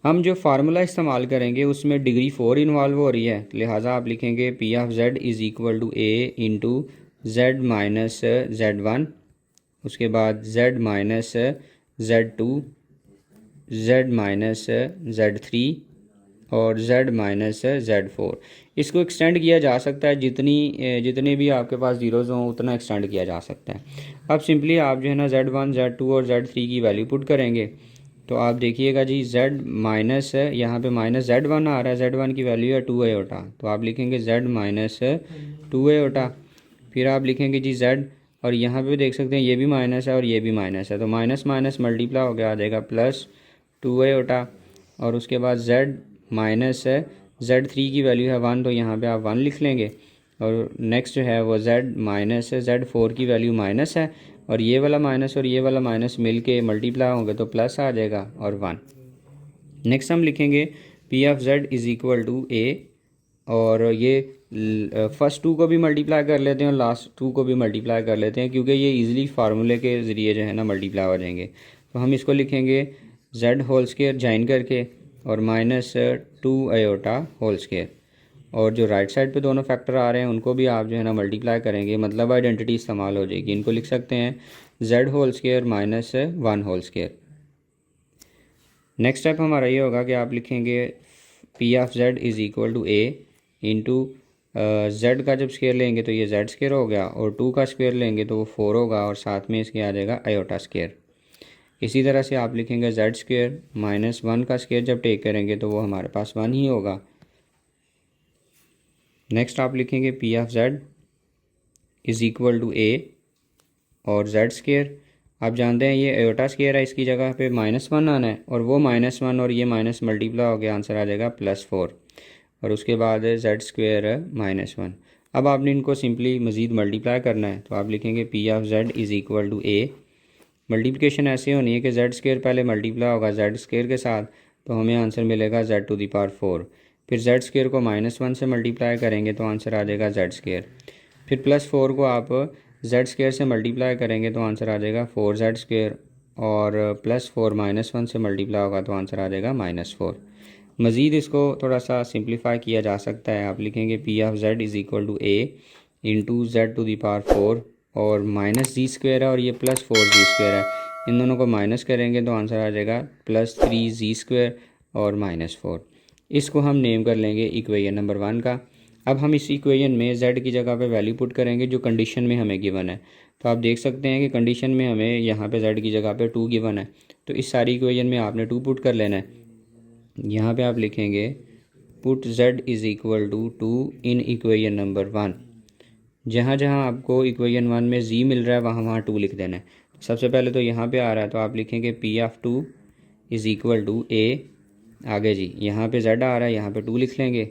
Speaker 1: हम जो फार्मूला इस्तेमाल करेंगे उसमें डिग्री 4 इन्वॉल्व हो रही है, लिहाजा आप लिखेंगे P of Z is equal to A into Z minus z1, उसके बाद z minus z2, z minus z3 और z माइनस z4। इसको एक्सटेंड किया जा सकता है, जितने भी आपके पास ज़ीरोज़ हों उतना एक्सटेंड किया जा सकता है। अब सिंपली आप जो है ना z1 z2 और z3 की वैल्यू पुट करेंगे तो आप देखिएगा जी z माइनस यहाँ पे -z1 आ रहा है, z1 की वैल्यू है 2i, तो आप लिखेंगे z माइनस 2i। फिर आप लिखेंगे जी z और यहाँ पे देख सकते हैं ये भी माइनस है और ये भी माइनस है तो माइनस माइनस मल्टीप्लाई हो गया आ जाएगा +2i। और उसके बाद z माइनस z3 की वैल्यू है 1 तो यहाँ पे आप 1 लिख लेंगे। और नेक्स्ट जो है वो z माइनस z4 की वैल्यू माइनस है और ये वाला माइनस और ये वाला माइनस मिल के मल्टीप्लाई होंगे तो प्लस आ जाएगा और 1। नेक्स्ट हम लिखेंगे P of Z is equal to A और ये फर्स्ट 2 को भी मल्टीप्लाई कर लेते हैं और लास्ट 2 को भी मल्टीप्लाई कर लेते हैं क्योंकि ये इजीली फार्मूले के ज़रिए जो है ना मल्टीप्लाई हो जाएंगे। तो हम इसको लिखेंगे z होल स्क्वायर ज्वाइन करके और -2i होल स्क्वायर और जो राइट साइड पे दोनों फैक्टर आ रहे हैं उनको भी आप जो है ना मल्टीप्लाई करेंगे, मतलब आइडेंटिटी इस्तेमाल हो जाएगी। इनको लिख सकते हैं z whole square minus 1 whole square. Next step हमारा ये होगा कि आप लिखेंगे P of Z is equal to A into Z का जब स्क्वायर लेंगे तो ये जेड स्क्वायर हो गया और 2 का स्क्वायर लेंगे तो वो 4 होगा और साथ में इसके आ जाएगा आयोटा स्क्वायर। इसी तरह से आप लिखेंगे जेड स्क्वायर -1 का स्क्वायर जब टेक करेंगे तो वो हमारे पास 1 ही होगा। नेक्स्ट आप लिखेंगे P of Z is equal to A और जेड स्क्वायर। आप जानते हैं ये आयोटा स्क्वायर है, इसकी जगह पे -1 आना है और वो -1 और ये माइनस मल्टीप्लाई हो गया, आंसर आ जाएगा +4 और उसके बाद जेड स्क्वायर -1। अब आपने इनको सिंपली मज़ीद मल्टीप्लाई करना है तो आप लिखेंगे P of Z is equal to A. Multiplication ऐसे होनी है कि जेड स्क्वायर पहले मल्टीप्लाई होगा जेड स्क्वायर के साथ तो हमें आंसर मिलेगा z⁴। फिर जेड स्क्वायर को -1 से मल्टीप्लाई करेंगे तो आंसर आ जाएगा जेड स्क्वायर। फिर +4 को आप जेड स्क्वायर से मल्टीप्लाई करेंगे तो आंसर आ जाएगा 4z स्क्वायर और +4 -1 से मल्टीप्लाई होगा तो आंसर आ जाएगा -4। मज़ीद इसको थोड़ा सा सिंप्लीफाई किया जा सकता है। आप लिखेंगे P of Z is equal to A into z⁴ और -z स्क्वायर है और ये +4z स्क्वायर है, इन दोनों को माइनस करेंगे तो आंसर आ जाएगा +3z स्क्वायर और -4। इसको हम नेम कर लेंगे इक्वेशन नंबर 1 का। अब हम इस इक्वेशन में z की जगह पे वैल्यू पुट करेंगे जो कंडीशन में हमें गिवन है। तो आप देख सकते हैं कि कंडीशन में हमें यहाँ पे z की जगह पे 2 गिवन है तो इस सारी इक्वेशन में आपने 2 पुट कर लेना है। यहाँ पे आप लिखेंगे put z is equal to 2 in equation number 1। जहाँ जहाँ आपको इक्वेशन 1 में z मिल रहा है वहाँ वहाँ 2 लिख देना है। सबसे पहले तो यहाँ पे आ रहा है तो आप लिखेंगे P(2) is equal to a। आगे जी यहाँ पे z आ रहा है, यहाँ पे 2 लिख लेंगे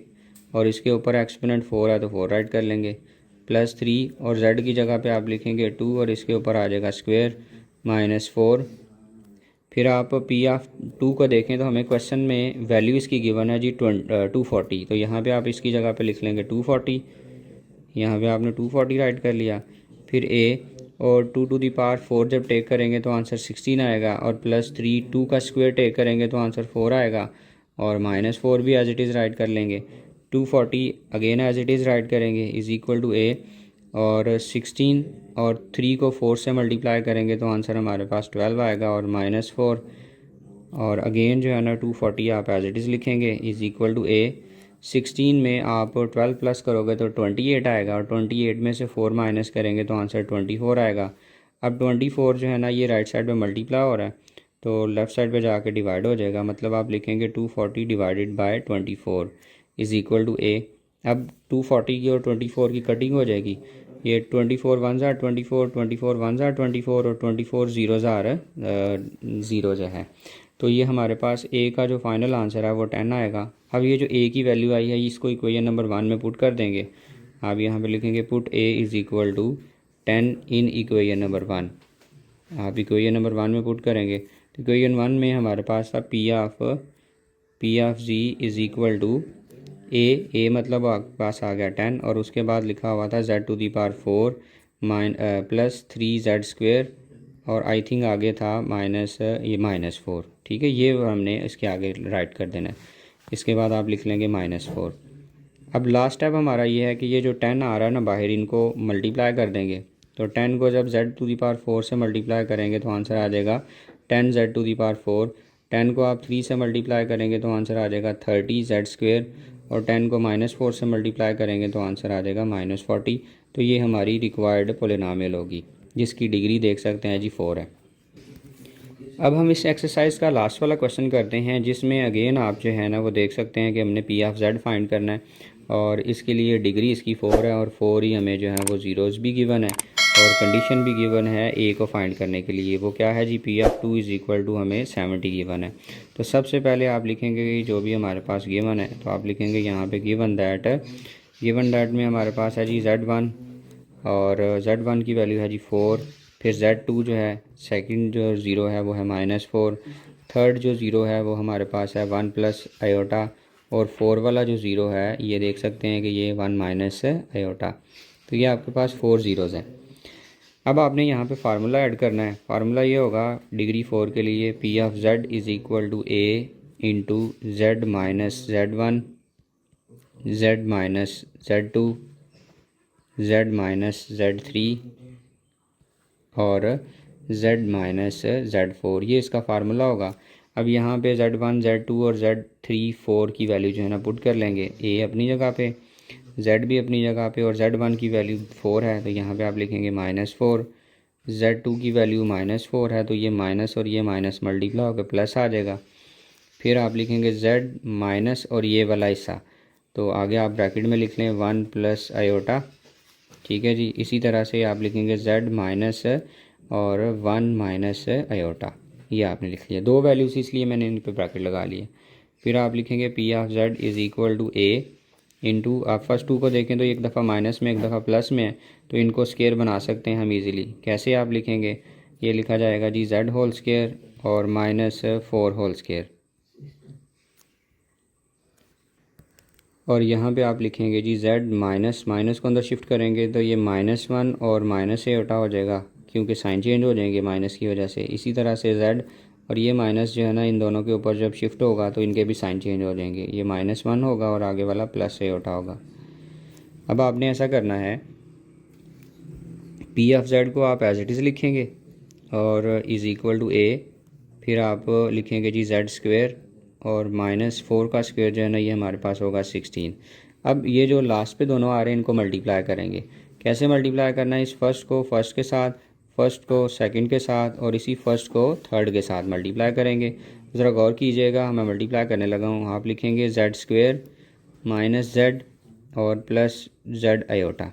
Speaker 1: और इसके ऊपर एक्सपोनेंट 4 है तो 4 राइट कर लेंगे, +3 और z की जगह पे आप लिखेंगे 2 और इसके ऊपर आ जाएगा स्क्वेयर -4। फिर आप P(2) को देखें तो हमें क्वेश्चन में वैल्यू इसकी गिवन है जी 240, तो यहाँ पे आप इसकी जगह पे लिख लेंगे 240। यहाँ पे आपने 240 राइट कर लिया। फिर a और 2 टू दी पावर 4 जब टेक करेंगे तो आंसर 16 आएगा और +3 2 का स्क्वायर टेक करेंगे तो आंसर 4 आएगा और -4 भी एज इट इज़ राइट कर लेंगे। 240 again as it is write करेंगे इज़ इक्वल टू a और 16 और 3 को 4 से मल्टीप्लाई करेंगे तो आंसर हमारे पास 12 आएगा और -4 और अगेन जो है ना 240 आप एज इट इज़ लिखेंगे इज़ इक्वल टू a। 16 में आप 12 प्लस करोगे तो 28 आएगा और 28 में से 4 माइनस करेंगे तो आंसर 24 आएगा। अब 24 जो है ना ये राइट साइड पे मल्टीप्लाई हो रहा है तो लेफ़्ट साइड पे जाके डिवाइड हो जाएगा, मतलब आप लिखेंगे 240 divided by 24 is equal to a। अब 240 की और 24 की कटिंग हो जाएगी, ये 24 1 ज़ार 24, 24 1 ज़ार 24 और 24 0 ज़ार 0 जो है, तो ये हमारे पास a का जो फाइनल आंसर है वो 10 आएगा। अब ये जो a की वैल्यू आई है इसको इक्वेशन नंबर 1 में पुट कर देंगे। आप यहाँ पे लिखेंगे put a is equal to 10 in equation number 1। आप इक्वेशन नंबर 1 में पुट करेंगे तो इक्वेशन 1 में हमारे पास था P of z is equal to a मतलब आपके पास आ गया 10 और उसके बाद लिखा हुआ था z to the power 4 +3z² और आई थिंक आगे था -4। ठीक है, ये हमने इसके आगे राइट कर देना है। इसके बाद आप लिख लेंगे -4। अब लास्ट स्टेप हमारा ये है कि ये जो 10 आ रहा है ना बाहर, इनको मल्टीप्लाई कर देंगे। तो 10 को जब z टू दी पावर 4 से मल्टीप्लाई करेंगे तो आंसर आ जाएगा 10z टू दी पावर 4। 10 को आप 3 से मल्टीप्लाई करेंगे तो आंसर आ जाएगा 30z² और 10 को -4 से मल्टीप्लाई करेंगे तो आंसर आ जाएगा -40। तो ये हमारी रिक्वायर्ड पोलिनोमियल होगी जिसकी डिग्री देख सकते हैं जी 4 है। अब हम इस एक्सरसाइज का लास्ट वाला क्वेश्चन करते हैं जिसमें अगेन आप जो है ना वो देख सकते हैं कि हमने P ऑफ Z फाइंड करना है और इसके लिए डिग्री इसकी 4 है और 4 ही हमें जो है वो ज़ीरोज़ भी गिवन है और कंडीशन भी गिवन है a को फाइंड करने के लिए। वो क्या है जी P(2) इज़ इक्वल टू हमें 70 गिवन है। तो सबसे पहले आप लिखेंगे कि जो भी हमारे पास गिवन है तो आप लिखेंगे यहाँ पे गिवन दैट में हमारे पास है जी Z1 और Z1 की वैल्यू है जी 4। फिर Z2 जो है सेकंड जो ज़ीरो है वो है -4। थर्ड जो ज़ीरो है वो हमारे पास है 1 प्लस आयोटा और 4 वाला जो ज़ीरो है ये देख सकते हैं कि ये 1 माइनस आयोटा। तो ये आपके पास 4 ज़ीरोज़ हैं। अब आपने यहाँ पे फार्मूला ऐड करना है। फार्मूला ये होगा डिग्री 4 के लिए P of Z is equal to a into Z minus Z1 Z minus Z2 Z minus Z3 और Z माइनस Z4, ये इसका फार्मूला होगा। अब यहाँ पे Z1 Z2 और Z3 4 की वैल्यू जो है ना पुट कर लेंगे, a अपनी जगह पे, Z भी अपनी जगह पे और Z1 की वैल्यू 4 है तो यहाँ पे आप लिखेंगे -4। Z2 की वैल्यू -4 है तो ये माइनस और ये माइनस मल्टीप्लाई होकर प्लस आ जाएगा। फिर आप लिखेंगे Z माइनस और ये वाला हिस्सा तो आगे आप ब्रैकेट में लिख लें 1 प्लस आयोटा। ठीक है जी, इसी तरह से आप लिखेंगे Z माइनस और 1 माइनस आयोटा, ये आपने लिख लिया। दो वैल्यूज़ इसलिए मैंने इन पे ब्रैकेट लगा लिए। फिर आप लिखेंगे P of Z is equal to a into, आप फर्स्ट 2 को देखें तो एक दफ़ा माइनस में एक दफ़ा प्लस में है तो इनको स्केयर बना सकते हैं हम इजीली। कैसे आप लिखेंगे, ये लिखा जाएगा जी Z होल स्केयर और -4 होल स्केयर और यहाँ पे आप लिखेंगे जी Z माइनस को अंदर शिफ्ट करेंगे तो ये -1 और माइनस आयोटा हो जाएगा क्योंकि साइन चेंज हो जाएंगे माइनस की वजह से। इसी तरह से Z और ये माइनस जो है ना इन दोनों के ऊपर जब शिफ्ट होगा तो इनके भी साइन चेंज हो जाएंगे, ये -1 होगा और आगे वाला प्लस आयोटा होगा। अब आपने ऐसा करना है P ऑफ Z को आप एज इट इज़ लिखेंगे और इज़ इक्वल टू a, फिर आप लिखेंगे जी Z² और -4 का स्क्वायर जो है ना ये हमारे पास होगा 16। अब ये जो लास्ट पे दोनों आ रहे हैं इनको मल्टीप्लाई करेंगे। कैसे मल्टीप्लाई करना है, इस फर्स्ट को फर्स्ट के साथ, फर्स्ट को सेकंड के साथ और इसी फर्स्ट को थर्ड के साथ मल्टीप्लाई करेंगे। ज़रा गौर कीजिएगा, मैं मल्टीप्लाई करने लगा हूँ। आप लिखेंगे जेड स्क्वेयर माइनस जेड और प्लस जेड आयोटा।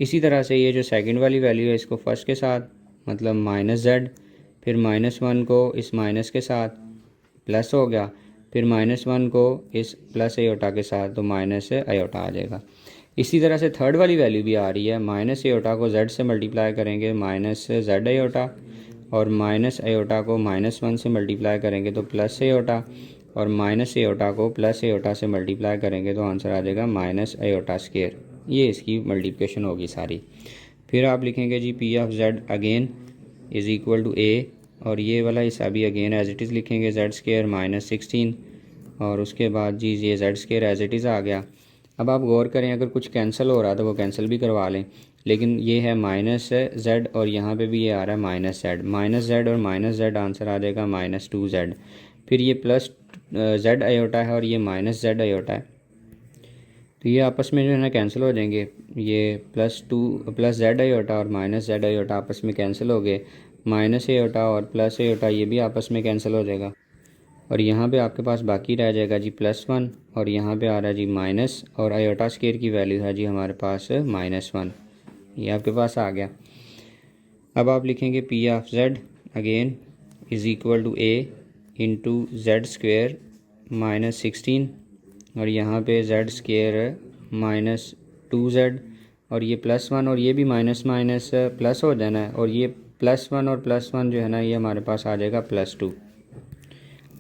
Speaker 1: इसी तरह से ये जो सेकंड वाली वैल्यू है इसको फर्स्ट के साथ मतलब माइनस जेड, फिर -1 को इस माइनस के साथ प्लस हो गया, फिर -1 को इस प्लस आयोटा के साथ तो माइनस आयोटा आ जाएगा। इसी तरह से थर्ड वाली वैल्यू भी आ रही है, माइनस आयोटा को जेड से मल्टीप्लाई करेंगे माइनस जेड आयोटा, और माइनस आयोटा को -1 से मल्टीप्लाई करेंगे तो प्लस आयोटा, और माइनस आयोटा को प्लस आयोटा से मल्टीप्लाई करेंगे तो आंसर आ जाएगा माइनस आयोटा स्क्वायर। ये इसकी मल्टीप्लिकेशन होगी सारी। फिर आप लिखेंगे जी P of Z again is equal to A, और ये वाला हिस्सा भी अगेन एज इट इज़ लिखेंगे जेड स्क्वायर -16, और उसके बाद जी ये Z square as it is आ गया। अब आप गौर करें, अगर कुछ कैंसिल हो रहा तो वो कैंसिल भी करवा लें, लेकिन ये है माइनस जेड और यहाँ पे भी ये आ रहा है माइनस जेड और माइनस जेड आंसर आ जाएगा -2z। फिर ये प्लस जेड आयोटा है और ये माइनस जेड आयोटा है, तो ये आपस में जो है ना कैंसिल हो जाएंगे। ये प्लस जेड आयोटा और माइनस जेड आयोटा आपस में कैंसिल हो गए, माइनस आयोटा और प्लस आयोटा ये भी आपस में कैंसिल हो जाएगा, और यहाँ पे आपके पास बाकी रह जाएगा जी +1, और यहाँ पे आ रहा है जी माइनस, और आयोटा स्क्वायर की वैल्यू है जी हमारे पास -1। ये आपके पास आ गया। अब आप लिखेंगे P of Z again is equal to A into Z square -16, और यहाँ पे जेड स्क्वेयर -2z, और ये +1 और ये भी माइनस माइनस प्लस हो जाना है, और ये +1 और +1 जो है ना ये हमारे पास आ जाएगा +2।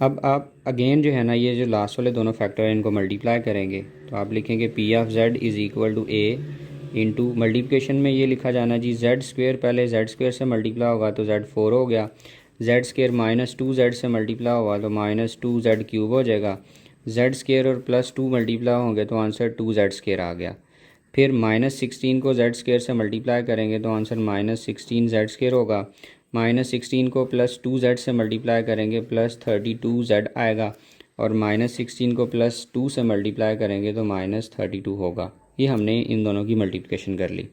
Speaker 1: अब आप अगेन जो है ना ये जो लास्ट वाले दोनों फैक्टर हैं इनको मल्टीप्लाई करेंगे, तो आप लिखेंगे P of Z is equal to A into multiplication में ये लिखा जाना जी जेड स्क्वेयर, पहले जेड स्क्वेयर से मल्टीप्लाई होगा तो Z4 हो गया, जेड स्क्वेयर -2z से मल्टीप्लाई होगा तो -2z क्यूब हो जाएगा, जेड स्क्वेयर और +2 मल्टीप्लाई होंगे तो आंसर 2z स्क्वेयर आ गया। फिर -16 को जेड स्क्वेयर से मल्टीप्लाई करेंगे तो आंसर -16z स्क्वेयर होगा, -16 को +2z से मल्टीप्लाई करेंगे +32z आएगा, और -16 को +2 से मल्टीप्लाई करेंगे तो -32 होगा। ये हमने इन दोनों की मल्टीप्लिकेशन कर ली।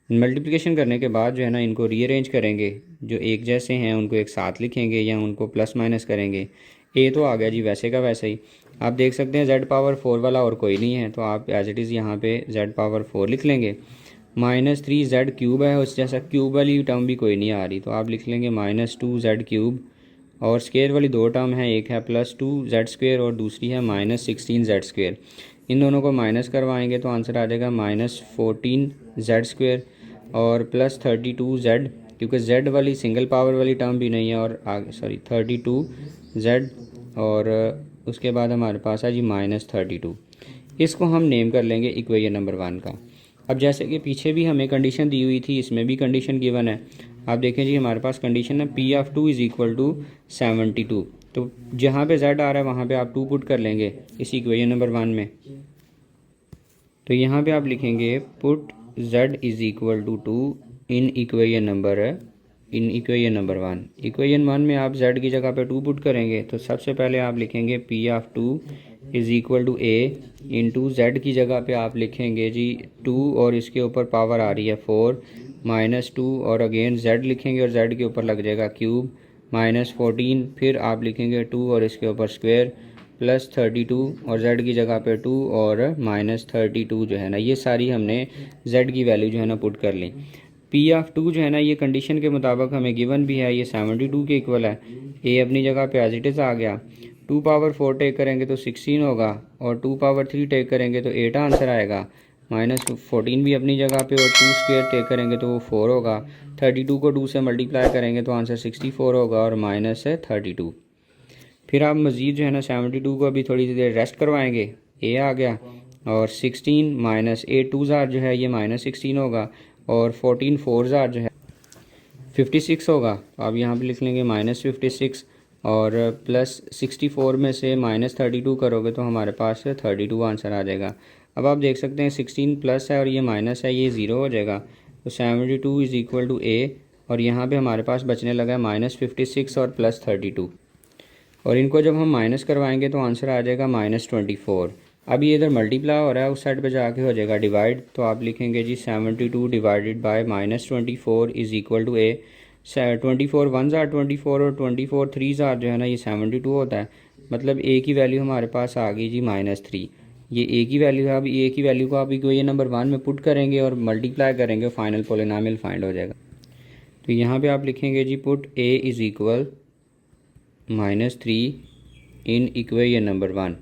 Speaker 1: मल्टीप्लिकेशन करने के बाद जो है ना इनको रीअरेंज करेंगे, जो एक जैसे हैं उनको एक साथ लिखेंगे या उनको प्लस माइनस करेंगे। ए तो आ गया जी वैसे का वैसे ही। आप देख सकते हैं Z⁴ वाला और कोई नहीं है, तो आप एज इट इज़ यहाँ पे Z⁴ लिख लेंगे। -3z क्यूब है, उस जैसा क्यूब वाली टर्म भी कोई नहीं आ रही, तो आप लिख लेंगे -2z क्यूब, और स्क्वेयर वाली दो टर्म है, एक है +2z स्क्वेयर और दूसरी है -16z स्क्वेयर। इन दोनों को माइनस करवाएंगे तो आंसर आ जाएगा -14z स्क्वेयर और +32z, क्योंकि z वाली सिंगल पावर वाली टर्म भी नहीं है, और आगे 32z, और उसके बाद हमारे पास है जी -32। इसको हम नेम कर लेंगे इक्वेशन नंबर 1 का। अब जैसे कि पीछे भी हमें कंडीशन दी हुई थी, इसमें भी कंडीशन गिवन है। आप देखें जी हमारे पास कंडीशन है P of 2 is equal to 72, तो जहाँ पे z आ रहा है वहाँ पे आप 2 पुट कर लेंगे इस इक्वेशन नंबर 1 में। तो यहाँ पे आप लिखेंगे put z is equal to 2 in equation number 1। Equation 1 में आप z की जगह पे 2 पुट करेंगे, तो सबसे पहले आप लिखेंगे P of 2 is equal to a into Z की जगह पे आप लिखेंगे जी 2, और इसके ऊपर पावर आ रही है 4 -2, और अगेन z लिखेंगे और z के ऊपर लग जाएगा क्यूब -14, फिर आप लिखेंगे 2 और इसके ऊपर स्क्वायर +32, और z की जगह पे 2 और -32 जो है ना ये सारी हमने z की वैल्यू जो है ना पुट कर ली। P ऑफ 2 जो है ना ये कंडीशन के मुताबिक हमें गिवन भी है, ये 72 के इक्वल है। a अपनी जगह पे एज इट इज़ आ गया, 2 पावर 4 टेक करेंगे तो 16 होगा, और 2 पावर 3 टेक करेंगे तो 8 आंसर आएगा। -14 भी अपनी जगह पे, और 2 स्क्वायर टेक करेंगे तो वो 4 होगा। 32 को 2 से मल्टीप्लाई करेंगे तो आंसर 64 होगा, और -32। फिर आप मज़ीद जो है ना 72 को अभी थोड़ी देर रेस्ट करवाएंगे, a आ गया, और 16 -8 2 जो है ये -16 होगा, और 14 4 जो है 56 होगा। तो आप यहाँ पे लिख लेंगे -56, और +64 में से -32 करोगे तो हमारे पास 32 आंसर आ जाएगा। अब आप देख सकते हैं 16 प्लस है और ये माइनस है, ये 0 हो जाएगा, तो 72 इज़ इक्वल टू a, और यहाँ पे हमारे पास बचने लगा है -56 और +32, और इनको जब हम माइनस करवाएंगे तो आंसर आ जाएगा -24। अब ये इधर मल्टीप्लाई हो रहा है, उस साइड पे जाके हो जाएगा डिवाइड, तो आप लिखेंगे जी 72 divided by -24 is equal to a, 24 1 ज़ार 24 और 24 3 ज़ार जो है ना ये 72 होता है। मतलब ए की वैल्यू हमारे पास आ गई जी -3। ये ए की वैल्यू है। अब ए की वैल्यू को आप इक्वेशन नंबर 1 में पुट करेंगे और मल्टीप्लाई करेंगे, फाइनल पोलिनोमियल फाइंड हो जाएगा। तो यहाँ पे आप लिखेंगे जी put A is equal -3 in equation number 1।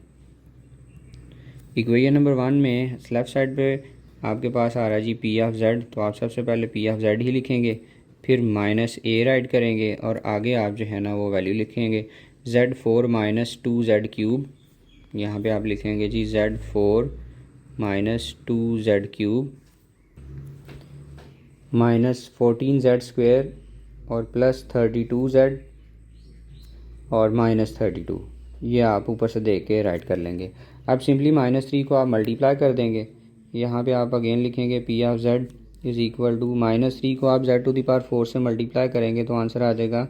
Speaker 1: Equation number 1 में लेफ़्ट साइड पे आपके पास आ रहा है जी पी ऑफ जेड, तो आप सबसे पहले पी ऑफ जेड ही लिखेंगे, फिर -a राइट करेंगे और आगे आप जो है ना वो वैल्यू लिखेंगे Z4 -2 Z क्यूब। यहाँ पे आप लिखेंगे जी Z4 -2 Z cube -14 Z square और +32Z और -32। ये आप ऊपर से देख के राइट कर लेंगे। अब सिंपली -3 को आप मल्टीप्लाई कर देंगे। यहाँ पे आप अगेन लिखेंगे P of Z is equal to -3 को आप Z⁴ से मल्टीप्लाई करेंगे तो आंसर आ जाएगा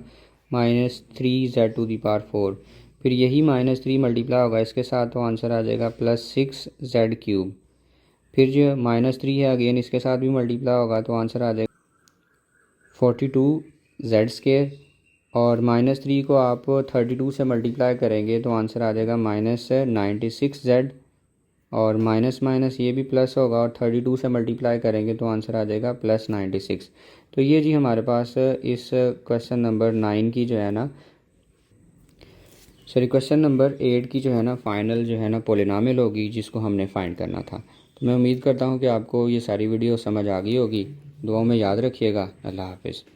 Speaker 1: -3 Z⁴। फिर यही -3 मल्टीप्लाई होगा इसके साथ तो आंसर आ जाएगा +6 Z क्यूब। फिर जो -3 है अगेन इसके साथ भी मल्टीप्लाई होगा तो आंसर आ जाएगा 42 Z स्क्वेयर। और -3 को आप 32 से मल्टीप्लाई करेंगे तो आंसर आ जाएगा -96Z। और माइनस माइनस ये भी प्लस होगा और 32 से मल्टीप्लाई करेंगे तो आंसर आ जाएगा +96। तो ये जी हमारे पास इस क्वेश्चन नंबर 9 की जो है ना क्वेश्चन नंबर 8 की जो है ना फाइनल जो है ना पोलिनोमियल होगी जिसको हमने फाइंड करना था। तो मैं उम्मीद करता हूँ कि आपको ये सारी वीडियो समझ आ गई होगी। दुआओं में याद रखिएगा। अल्लाह हाफिज़।